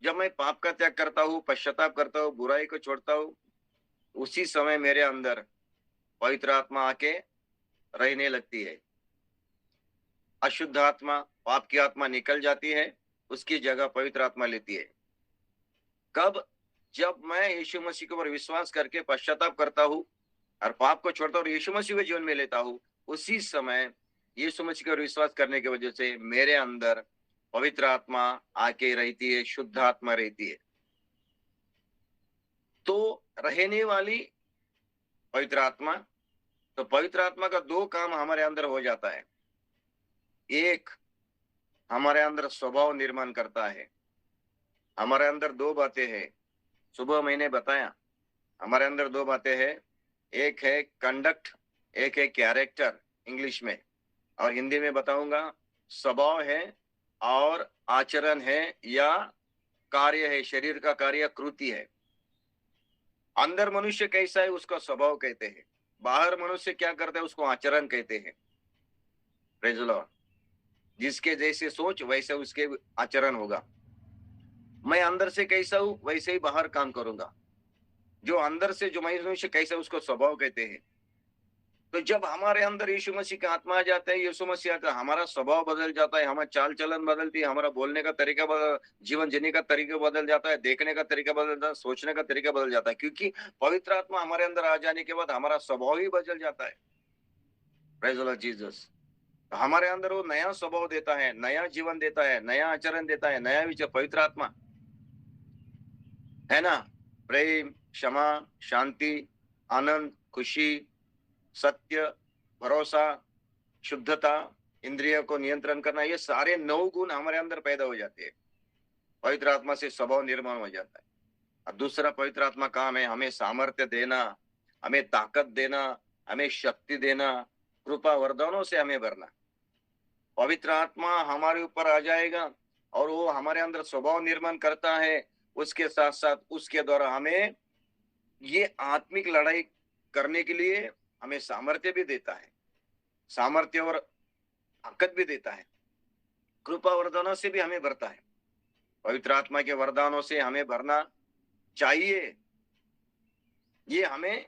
जब मैं पाप का त्याग करता हूँ, पश्चाताप करता हूँ, बुराई को छोड़ता हूँ, उसी समय मेरे अंदर पवित्र आत्मा आके रहने लगती है। अशुद्ध आत्मा, पाप की आत्मा निकल जाती है, उसकी जगह पवित्र आत्मा लेती है। कब? जब मैं यीशु मसीह के ऊपर विश्वास करके पश्चाताप करता हूँ और पाप को छोड़ता हूँ और यीशु मसीह के जीवन में लेता हूँ, उसी समय यीशु मसीह का विश्वास करने की वजह से मेरे अंदर पवित्र आत्मा आके रहती है, शुद्ध आत्मा रहती है। तो रहने वाली पवित्र आत्मा, तो पवित्र आत्मा का दो काम हमारे अंदर हो जाता है। एक, हमारे अंदर स्वभाव निर्माण करता है। हमारे अंदर दो बातें हैं, सुबह मैंने बताया, हमारे अंदर दो बातें हैं। एक है कंडक्ट, एक है कैरेक्टर इंग्लिश में, और हिंदी में बताऊंगा स्वभाव है और आचरण है या कार्य है, शरीर का कार्य, कृति है। अंदर मनुष्य कैसा है उसका स्वभाव कहते हैं, बाहर मनुष्य क्या करता है उसको आचरण कहते हैं। Praise the Lord. जिसके जैसे सोच वैसे उसके आचरण होगा। मैं अंदर से कैसा हूं वैसे ही बाहर काम करूंगा। जो अंदर से जो मनुष्य कैसा उसको स्वभाव कहते हैं। तो जब हमारे अंदर यीशु मसीह का आत्मा आ जाता है, यीशु मसीह आता है, हमारा स्वभाव बदल जाता है, हमारा चाल चलन बदलती है, हमारा बोलने का तरीका बदल, जीवन जीने का तरीका बदल जाता है, देखने का तरीका बदल जाता है, सोचने का तरीका बदल जाता है, क्योंकि पवित्र आत्मा हमारे अंदर आ जाने के बाद हमारा स्वभाव ही बदल जाता है। Praise the Lord Jesus. हमारे अंदर वो नया स्वभाव देता है, नया जीवन देता है, नया आचरण देता है, नया विचार, पवित्र आत्मा है ना। प्रेम, क्षमा, शांति, आनंद, खुशी, सत्य, भरोसा, शुद्धता, इंद्रिय को नियंत्रण करना, ये सारे 9 गुण हमारे अंदर पैदा हो जाते हैं। पवित्र आत्मा से स्वभाव निर्माण हो जाता है। और दूसरा पवित्र आत्मा काम है हमें सामर्थ्य देना, हमें ताकत देना, हमें शक्ति देना, कृपा वरदानों से हमें भरना। पवित्र आत्मा हमारे ऊपर आ जाएगा और वो हमारे अंदर स्वभाव निर्माण करता है। उसके साथ साथ उसके द्वारा हमें ये आत्मिक लड़ाई करने के लिए हमें सामर्थ्य भी देता है, सामर्थ्य और ताकत भी देता है। कृपा वरदानों से भी हमें भरता है। पवित्र आत्मा के वरदानों से हमें भरना चाहिए। ये हमें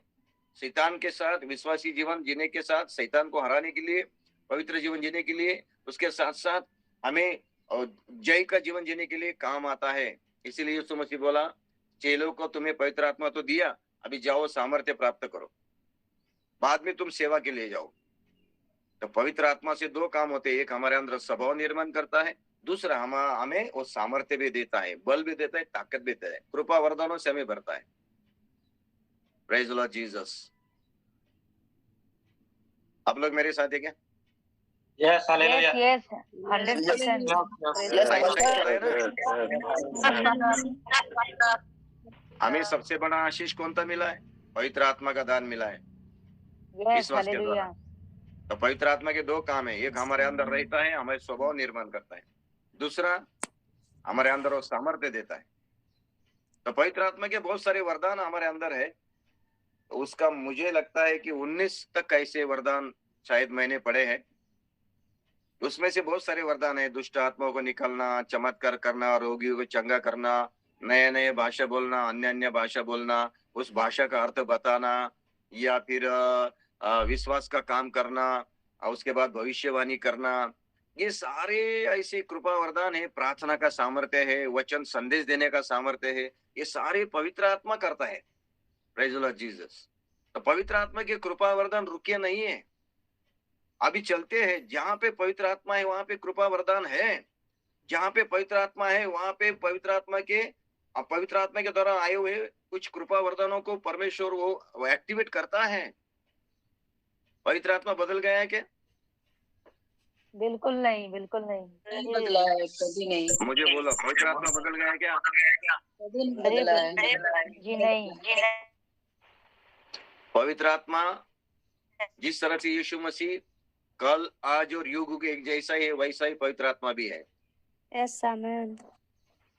शैतान के साथ विश्वासी जीवन जीने के साथ शैतान को हराने के लिए, पवित्र जीवन जीने के लिए, उसके साथ साथ हमें जय का जीवन जीने के लिए काम आता है। इसीलिए यीशु मसीह बोला, चेलों को तुम्हें पवित्र आत्मा तो दिया, अभी जाओ सामर्थ्य प्राप्त करो, बाद में तुम सेवा के लिए जाओ। तो पवित्र आत्मा से दो काम होते हैं, एक हमारे अंदर स्वभाव निर्माण करता है, दूसरा हमें वो सामर्थ्य भी देता है, बल भी देता है, ताकत भी देता है, कृपा वरदानों से हमें भरता है। Praise the Lord Jesus. आप लोग मेरे साथ है क्या? Yes hallelujah. यस 100%। हमें सबसे बड़ा आशीष कौन सा मिला है? पवित्र आत्मा का दान मिला है यस विश्वास के द्वारा। हालेलुया। तो पवित्र आत्मा के दो काम है, एक हमारे अंदर रहता है, हमारे स्वभाव निर्माण करता है, दूसरा हमारे अंदर वो सामर्थ्य देता है। तो पवित्र आत्मा के बहुत सारे वरदान हमारे अंदर है। तो उसका मुझे लगता है कि 19 तक ऐसे वरदान शायद मैंने पढ़े हैं। उसमें से बहुत सारे वरदान है, दुष्ट आत्माओं को निकालना, चमत्कार करना, रोगियों को चंगा करना, नए नए भाषा बोलना, अन्य अन्य भाषा बोलना, उस भाषा का अर्थ बताना, या फिर विश्वास का काम करना, और उसके बाद भविष्यवाणी करना। ये सारे ऐसे कृपा वरदान है। प्रार्थना का सामर्थ्य है, वचन संदेश देने का सामर्थ्य है, ये सारे पवित्र आत्मा करता है। Praise the Lord Jesus. तो पवित्र आत्मा के कृपा वरदान रुके नहीं है, अभी चलते हैं। जहां पे पवित्र आत्मा है वहां पे कृपा वरदान है, जहां पे पवित्र आत्मा है वहां पे पवित्र आत्मा के द्वारा आए हुए कुछ कृपा वरदानों को परमेश्वर वो एक्टिवेट करता है। पवित्र आत्मा बदल गया है क्या? बिल्कुल नहीं, बिल्कुल नहीं। नहीं बदला है, कभी नहीं। मुझे बोलो, पवित्र आत्मा बदल गया है क्या? कभी नहीं बदला है। जी नहीं। पवित्र आत्मा जिस तरह से यीशु मसीह कल आज और युग के एक जैसा ही है, वैसा ही पवित्र आत्मा भी है। Yes amen.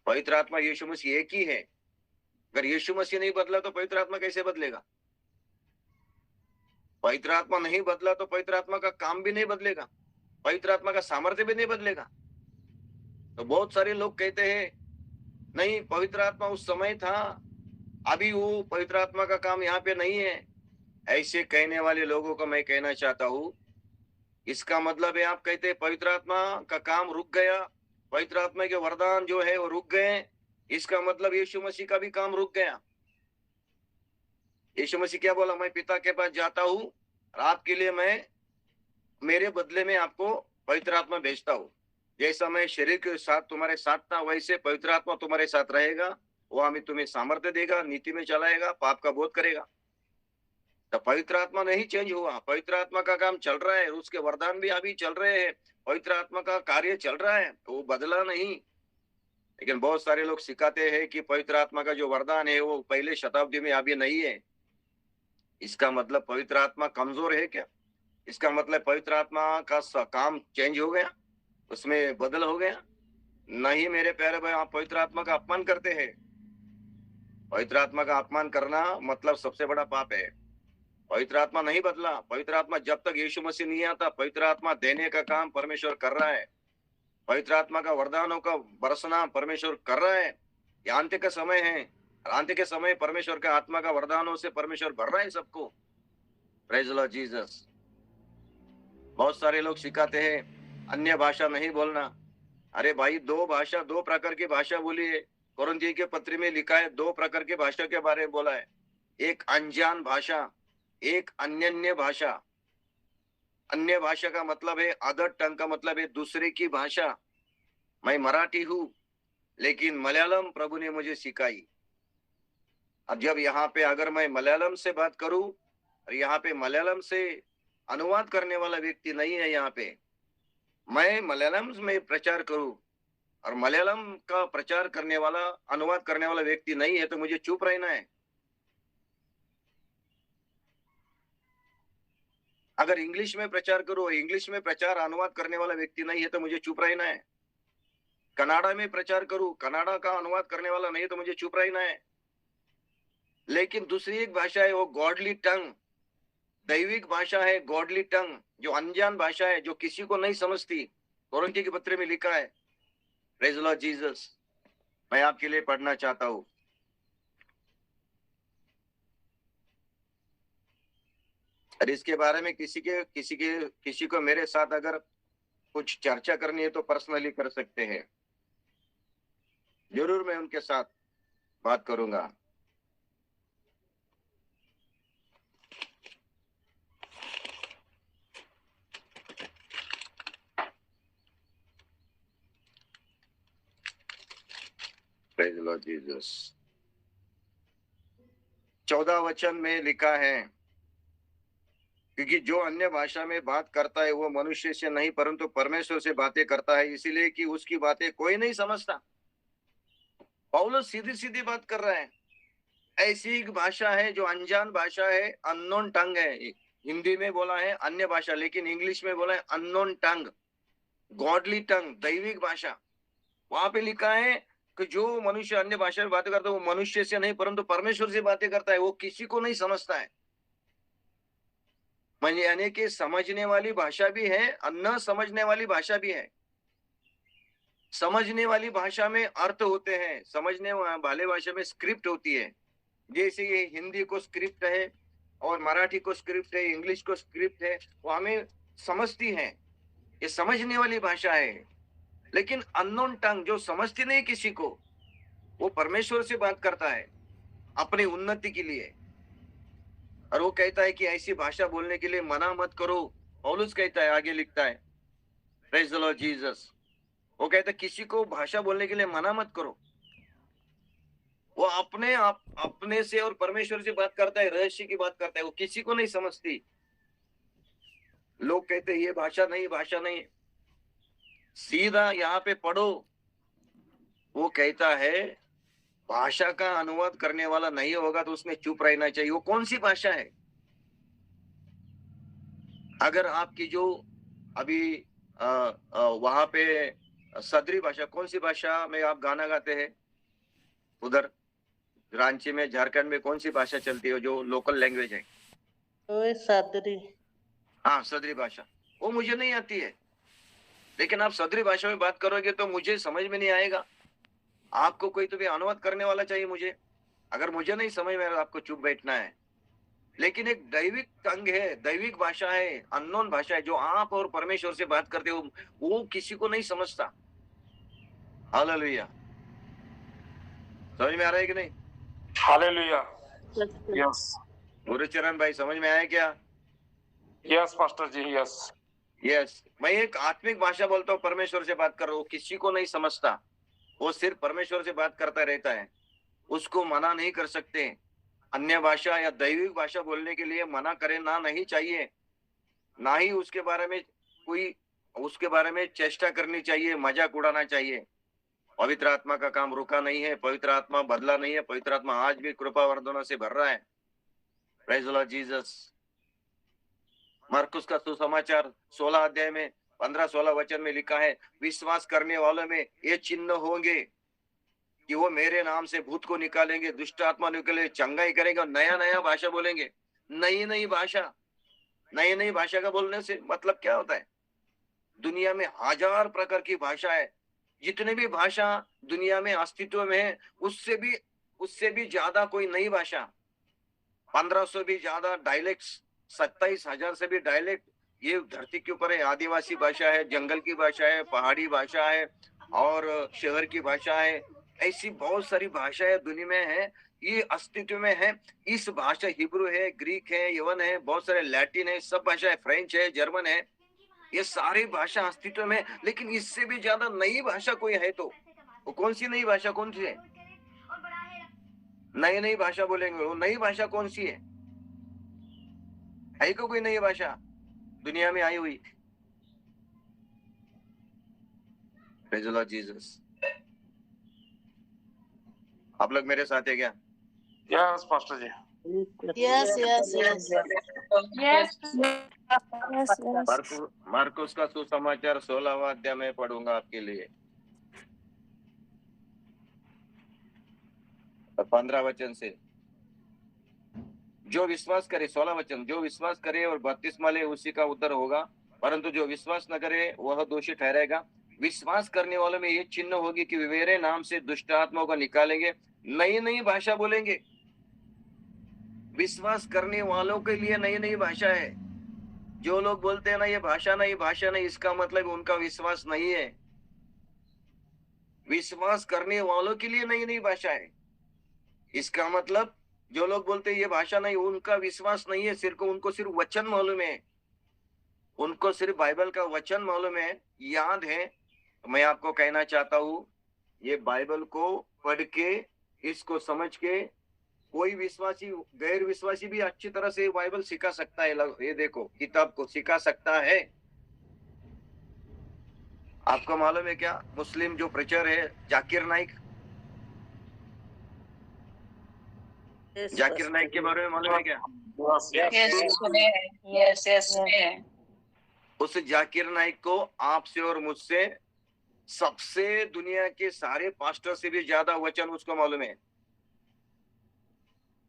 पवित्र आत्मा यीशु मसीह एक ही है। अगर यीशु मसीह नहीं बदला तो पवित्र आत्मा कैसे बदलेगा? पवित्र आत्मा नहीं बदला तो पवित्र आत्मा का काम भी नहीं बदलेगा, पवित्र आत्मा का सामर्थ्य भी नहीं बदलेगा। तो बहुत सारे लोग कहते हैं नहीं, पवित्र आत्मा उस समय था, अभी वो पवित्र आत्मा का काम यहाँ पे नहीं है। ऐसे कहने वाले लोगों को मैं कहना चाहता हूँ, इसका मतलब है आप कहते हैं पवित्र आत्मा का काम रुक गया, पवित्र आत्मा के वरदान जो है वो रुक गए, इसका मतलब यीशु मसीह का भी काम रुक गया। यीशु मसीह क्या बोला? मैं पिता के पास जाता हूँ और आपके लिए मैं मेरे बदले में आपको पवित्र आत्मा भेजता हूँ। जैसा मैं शरीर के साथ तुम्हारे साथ था, वैसे पवित्र आत्मा तुम्हारे साथ रहेगा, वो हमें तुम्हें सामर्थ्य देगा, नीति में चलाएगा, पाप का बोध करेगा। तो पवित्र आत्मा नहीं चेंज हुआ, पवित्र आत्मा का काम चल रहा है, उसके वरदान भी अभी चल रहे हैं, पवित्र आत्मा का कार्य चल रहा है, तो वो बदला नहीं। लेकिन बहुत सारे लोग सिखाते हैं कि पवित्र आत्मा का जो वरदान है वो पहले शताब्दी में अभी नहीं है। इसका मतलब पवित्र आत्मा कमजोर है क्या? इसका मतलब पवित्र आत्मा का काम चेंज हो गया, उसमें बदल हो गया? नहीं मेरे प्यारे भाई, आप पवित्र आत्मा का अपमान करते हैं। पवित्र आत्मा का अपमान करना मतलब सबसे बड़ा पाप है। पवित्र आत्मा नहीं बदला। पवित्र आत्मा जब तक यीशु मसीह नहीं आता, पवित्र आत्मा देने का काम परमेश्वर कर रहा है, पवित्र आत्मा का वरदानों का बरसना परमेश्वर कर रहा है। ये अंत्य का समय है, अंत्य के समय परमेश्वर का आत्मा का वरदानों से परमेश्वर भर रहा है सबको। Praise the Lord Jesus. बहुत सारे लोग सिखाते हैं अन्य भाषा नहीं बोलना। अरे भाई, दो प्रकार की भाषा बोली है। कोरिन्थियों के पत्र में लिखा है, दो प्रकार की भाषा के बारे में बोला है, एक अनजान भाषा, एक अन्य भाषा। अन्य भाषा का मतलब है अदर टंग, का मतलब है दूसरे की भाषा। मैं मराठी हूँ लेकिन मलयालम प्रभु ने मुझे सिखाई। अब जब यहाँ पे अगर मैं मलयालम से बात करूं और यहाँ पे मलयालम से अनुवाद करने वाला व्यक्ति नहीं है, यहाँ पे मैं मलयालम में प्रचार करूं और मलयालम का प्रचार करने वाला, अनुवाद करने वाला व्यक्ति नहीं है, तो मुझे चुप रहना है। अगर इंग्लिश में प्रचार करो, इंग्लिश में प्रचार अनुवाद करने वाला व्यक्ति नहीं है तो मुझे चुप रहना है। कनाडा में प्रचार करूं, कनाडा का अनुवाद करने वाला नहीं है तो मुझे चुप रहना है। लेकिन दूसरी एक भाषा है, वो गॉडली टंग, दैविक भाषा है, गॉडली टंग, जो अनजान भाषा है, जो किसी को नहीं समझती। कोरिन्थियों के पत्र में लिखा है। Praise the Lord Jesus. मैं आपके लिए पढ़ना चाहता हूं। और इसके बारे में किसी को मेरे साथ अगर कुछ चर्चा करनी है तो पर्सनली कर सकते हैं, जरूर मैं उनके साथ बात करूंगा। Praise the Lord Jesus। 14 वचन में लिखा है, क्योंकि जो अन्य भाषा में बात करता है वो मनुष्य से नहीं परंतु परमेश्वर से बातें करता है, इसीलिए कि उसकी बातें कोई नहीं समझता। पौलुस सीधी सीधी बात कर रहा है। ऐसी एक भाषा है जो अनजान भाषा है, अननोन टंग है। हिंदी में बोला है अन्य भाषा, लेकिन इंग्लिश में बोला है अननोन टंग, गॉडली टंग, दैविक भाषा। वहां पे लिखा है कि जो मनुष्य अन्य भाषा में बातें करता है वो मनुष्य से नहीं परंतु परमेश्वर से बातें करता है, वो किसी को नहीं समझता है। यानी कि समझने वाली भाषा भी है, न समझने वाली भाषा भी है। समझने वाली भाषा में अर्थ होते हैं, समझने वाले भाषा में स्क्रिप्ट होती है। जैसे ये हिंदी को स्क्रिप्ट है और मराठी को स्क्रिप्ट है, इंग्लिश को स्क्रिप्ट है, वो हमें समझती है, ये समझने वाली भाषा है। लेकिन अननोन टंग जो समझती नहीं किसी को, वो परमेश्वर से बात करता है अपनी उन्नति के लिए। और वो कहता है कि ऐसी भाषा बोलने के लिए मना मत करो। पौलुस कहता है, आगे लिखता है, प्रेज द लॉर्ड जीसस। वो कहता है किसी को भाषा बोलने के लिए मना मत करो। वो अपने से और परमेश्वर से बात करता है, रहस्य की बात करता है, वो किसी को नहीं समझती। लोग कहते हैं ये भाषा नहीं। सीधा यहाँ पे पढ़ो। वो कहता है भाषा का अनुवाद करने वाला नहीं होगा तो उसमें चुप रहना चाहिए। वो कौन सी भाषा है? अगर आपकी जो अभी वहां पे सदरी भाषा, कौन सी भाषा में आप गाना गाते हैं? उधर रांची में, झारखंड में कौन सी भाषा चलती है जो लोकल लैंग्वेज है? सदरी। हाँ, सदरी भाषा। वो मुझे नहीं आती है, लेकिन आप सदरी भाषा में बात करोगे तो मुझे समझ में नहीं आएगा। आपको कोई तो भी अनुवाद करने वाला चाहिए मुझे। अगर मुझे नहीं समझ में, आपको चुप बैठना है। लेकिन एक दैविक टंग है, दैविक भाषा है, अननोन भाषा है, जो आप और परमेश्वर से बात करते हो, वो किसी को नहीं समझता। हालेलुया। समझ में आ रहा है कि नहीं? हालेलुया। यस गुरुचरण भाई, समझ में आया क्या? Yes pastor ji, yes yes. मैं एक आत्मिक भाषा बोलता हूँ, परमेश्वर से बात कर रहा हूँ, किसी को नहीं समझता। वो सिर्फ परमेश्वर से बात करता रहता है, उसको मना नहीं कर सकते। अन्य भाषा या दैविक भाषा बोलने के लिए मना करे ना, नहीं चाहिए। ना ही उसके बारे में चेष्टा करनी चाहिए, मजाक उड़ाना चाहिए। पवित्र आत्मा का काम रुका नहीं है, पवित्र आत्मा बदला नहीं है, पवित्र आत्मा आज भी कृपा वरदानों से भर रहा है। Praise the Lord Jesus. मरकुस का सुसमाचार 16 अध्याय में 15-16 वचन में लिखा है, विश्वास करने वालों में ये चिन्ह होंगे कि वो मेरे नाम से भूत को निकालेंगे, दुष्ट आत्मा निकालेंगे, चंगाई करेंगे और नया भाषा बोलेंगे। नई भाषा का बोलने से मतलब क्या होता है? दुनिया में 1000 प्रकार की भाषा है। जितने भी भाषा दुनिया में अस्तित्व में है, उससे भी ज्यादा कोई नई भाषा, 1500 भी ज्यादा डायलेक्ट्स, 27,000 से भी डायलेक्ट ये धरती के ऊपर है। आदिवासी भाषा है, जंगल की भाषा है, पहाड़ी भाषा है और शहर की भाषा है। ऐसी बहुत सारी भाषाएं दुनिया में है, ये अस्तित्व में है। इस भाषा हिब्रू है, ग्रीक है, यवन है, बहुत सारे लैटिन है, सब भाषा है, फ्रेंच है, जर्मन है, ये सारी भाषा अस्तित्व में। लेकिन इससे भी ज्यादा नई भाषा कोई है तो वो कौन सी नई भाषा? कौन सी है? नई भाषा बोलेंगे, वो नई भाषा कौन सी है को कोई नई भाषा दुनिया में आई हुई? Praise the Lord Jesus. आप लोग मेरे साथ है क्या? Yes pastor ji. Yes yes yes Yes. मार्कुस का सुसमाचार 16वां अध्याय में पढ़ूंगा आपके लिए, 15 वचन से। जो विश्वास करे, 16 वचन, जो विश्वास करे और बपतिस्मा ले उसी का उद्धार होगा, परंतु जो विश्वास न करे वह दोषी ठहरेगा। विश्वास करने वालों में ये चिन्ह होगी कि वे मेरे नाम से दुष्ट आत्माओं को निकालेंगे, नई भाषा बोलेंगे। विश्वास करने वालों के लिए नई नई भाषा है। जो लोग बोलते हैं ना ये भाषा नहीं, इसका मतलब उनका विश्वास नहीं है। विश्वास करने वालों के लिए नई नई भाषा है। इसका मतलब जो लोग बोलते हैं ये भाषा नहीं, उनका विश्वास नहीं है, सिर्फ उनको सिर्फ वचन मालूम है, उनको सिर्फ बाइबल का वचन मालूम है, याद है। मैं आपको कहना चाहता हूं, ये बाइबल को पढ़ के, इसको समझ के, कोई विश्वासी गैर विश्वासी भी अच्छी तरह से बाइबल सिखा सकता है। ये देखो, किताब को सिखा सकता है। आपको मालूम है क्या, मुस्लिम जो प्रीचर है जाकिर नाइक, Yes, जाकिर Pastor नाइक के ji. बारे में मालूम है क्या? Yes. उस जाकिर नाइक को आपसे और मुझसे, सबसे दुनिया के सारे पास्टर से भी ज्यादा वचन उसको मालूम है।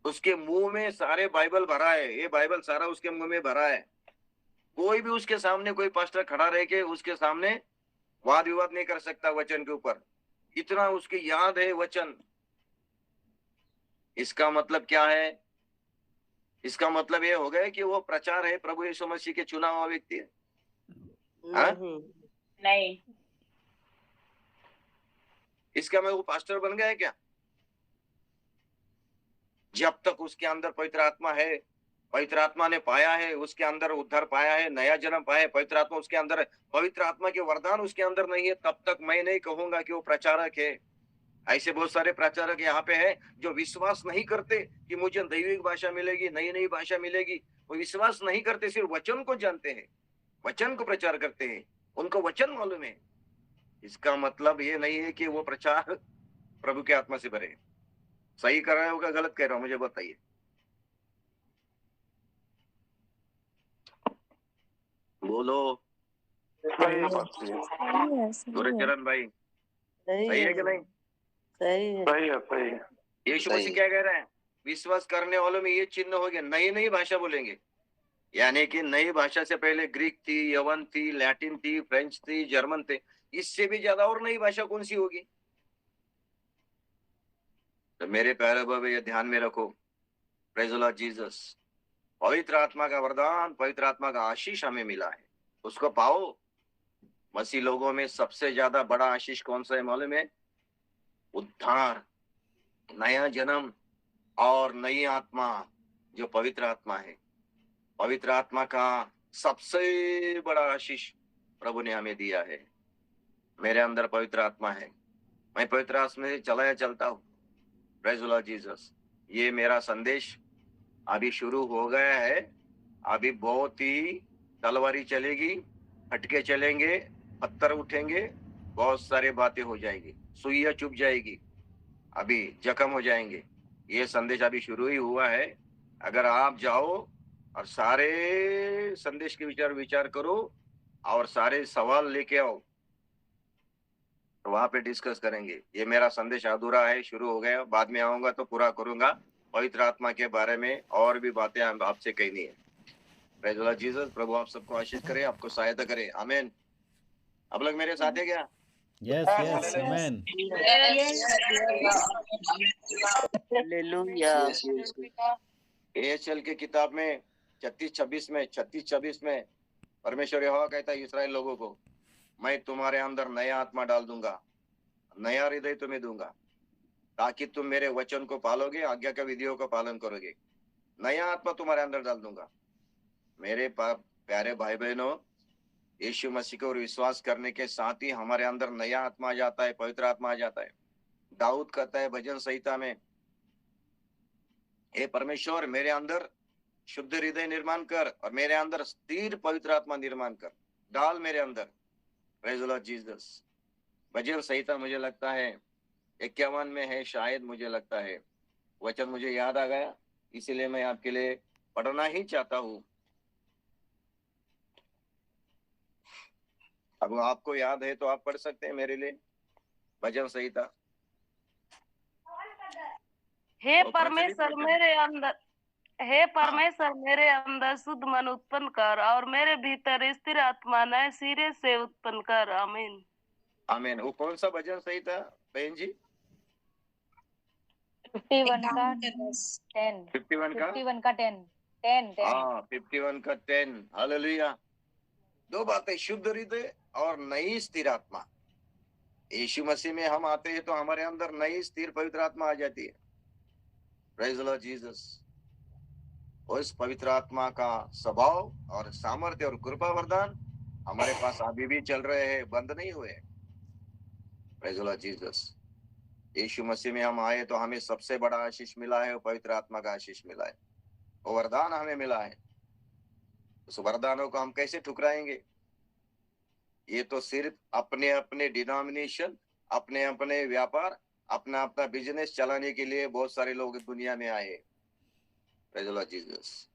उसके मुंह में सारे बाइबल भरा है, ये बाइबल सारा उसके मुंह में भरा है। कोई भी उसके सामने, कोई पास्टर खड़ा रह के उसके सामने वाद विवाद नहीं कर सकता वचन के ऊपर, इतना उसकी याद है वचन। इसका मतलब क्या है? इसका मतलब ये हो गया कि वो प्रचार है, प्रभु यीशु मसीह के चुना हुआ व्यक्ति है। हाँ? नहीं. नहीं. इसका मैं वो पास्टर बन गया है क्या? जब तक उसके अंदर पवित्र आत्मा है, पवित्र आत्मा ने पाया है, उसके अंदर उद्धार पाया है, नया जन्म पाया है, पवित्र आत्मा उसके अंदर, पवित्र आत्मा के वरदान उसके अंदर नहीं है, तब तक मैं नहीं कहूंगा कि वो प्रचारक है। ऐसे बहुत सारे प्रचारक यहाँ पे हैं जो विश्वास नहीं करते कि मुझे दैविक भाषा मिलेगी, नई नई भाषा मिलेगी। वो विश्वास नहीं करते, सिर्फ वचन को जानते हैं, वचन को प्रचार करते हैं, उनको वचन मालूम है। इसका मतलब ये नहीं है कि वो प्रचार प्रभु के आत्मा से भरे। सही कर रहे हो क्या गलत कह रहा हूं, मुझे बताइए। बोलो सही है पास्टर जी, सही है, सही है। गुरुचरण भाई, सही सही है कि नहीं? सही है. सही है. यीशु मसीह क्या कह रहे हैं? विश्वास करने वालों में ये चिन्ह हो गया, नई नई भाषा बोलेंगे। यानी कि नई भाषा से पहले ग्रीक थी, यवन थी, लैटिन थी, फ्रेंच थी, जर्मन थे, इससे भी ज्यादा और नई भाषा कौन सी होगी? तो मेरे प्यारे बाबा ये ध्यान में रखो, प्रेज़ द लॉर्ड जीसस। पवित्र आत्मा का वरदान, पवित्र आत्मा का आशीष हमें मिला है, उसको पाओ। मसीह लोगों में सबसे ज्यादा बड़ा आशीष कौन सा है मालूम है? उद्धार, नया जन्म और नई आत्मा, जो पवित्र आत्मा है। पवित्र आत्मा का सबसे बड़ा आशीष प्रभु ने हमें दिया है। मेरे अंदर पवित्र आत्मा है, मैं पवित्र आत्मा में चलाया चलता हूँ। Praise the Lord Jesus. ये मेरा संदेश अभी शुरू हो गया है, अभी बहुत ही तलवारी चलेगी, हटके चलेंगे, पत्थर उठेंगे, बहुत सारी बातें हो जाएगी, सुइयां चुभ जाएगी, अभी जख्म हो जाएंगे। ये संदेश अभी शुरू ही हुआ है। अगर आप जाओ और सारे संदेश के विचार करो और सारे सवाल लेके आओ, तो वहां पे डिस्कस करेंगे। ये मेरा संदेश अधूरा है, शुरू हो गया, बाद में आऊंगा तो पूरा करूंगा। पवित्र आत्मा के बारे में और भी बातें आपसे कहनी है। Praise the Lord Jesus. प्रभु आप सबको आशीष करे, आपको सहायता करे। आमीन। आप लोग मेरे साथ है क्या? Yes, yes, amen. Hallelujah. एएचएल के किताब में 36-26 में परमेश्वर यहोवा कहता है इस्राएल लोगों को, मैं तुम्हारे अंदर नया आत्मा डाल दूंगा, नया हृदय तुम्हें दूंगा, ताकि तुम मेरे वचन को पालोगे, आज्ञा का विधियों का पालन करोगे। नया आत्मा तुम्हारे अंदर डाल दूंगा। मेरे प्यारे भाई बहनों, यीशु मसीह को विश्वास करने के साथ ही हमारे अंदर नया आत्मा आ जाता है, पवित्र आत्मा आ जाता है। दाऊद कहता है भजन संहिता में, हे परमेश्वर मेरे अंदर शुद्ध हृदय निर्माण कर और मेरे अंदर स्थिर पवित्र आत्मा निर्माण कर, डाल मेरे अंदर। Praise the Lord Jesus. भजन संहिता मुझे लगता है 51 में है शायद, मुझे लगता है। वचन मुझे याद आ गया, इसीलिए मैं आपके लिए पढ़ना ही चाहता हूँ। अब आपको याद है तो आप पढ़ सकते हैं मेरे लिए भजन संहिता। हे और परमेश्वर प्रचलित मेरे अंदर, हे परमेश्वर मेरे अंदर शुद्ध मन उत्पन्न कर और मेरे भीतर स्थिर आत्मा नए सिरे से उत्पन्न कर। आमीन। आमीन। वो कौन सा भजन संहिता बहन जी? 51 का 10 51 का 51 का 10 10 10 हाँ 51 का 10 हालेलुया। दो बातें, शुद्ध हृदय और नई स्थिर आत्मा। यीशु मसीह में हम आते हैं तो हमारे अंदर नई स्थिर पवित्र आत्मा आ जाती है। Praise the Lord Jesus. उस पवित्र आत्मा का स्वभाव और सामर्थ्य और कृपा वरदान हमारे पास अभी भी चल रहे हैं, बंद नहीं हुए। Praise the Lord Jesus. यीशु मसीह में हम आए तो हमें सबसे बड़ा आशीष मिला है, वो पवित्र आत्मा का आशीष मिला है, वो वरदान हमें मिला है। उस वरदानों को हम कैसे ठुकराएंगे? ये तो सिर्फ अपने अपने डिनोमिनेशन, अपने अपने व्यापार, अपना अपना बिजनेस चलाने के लिए बहुत सारे लोग दुनिया में आए। Praise the Lord Jesus.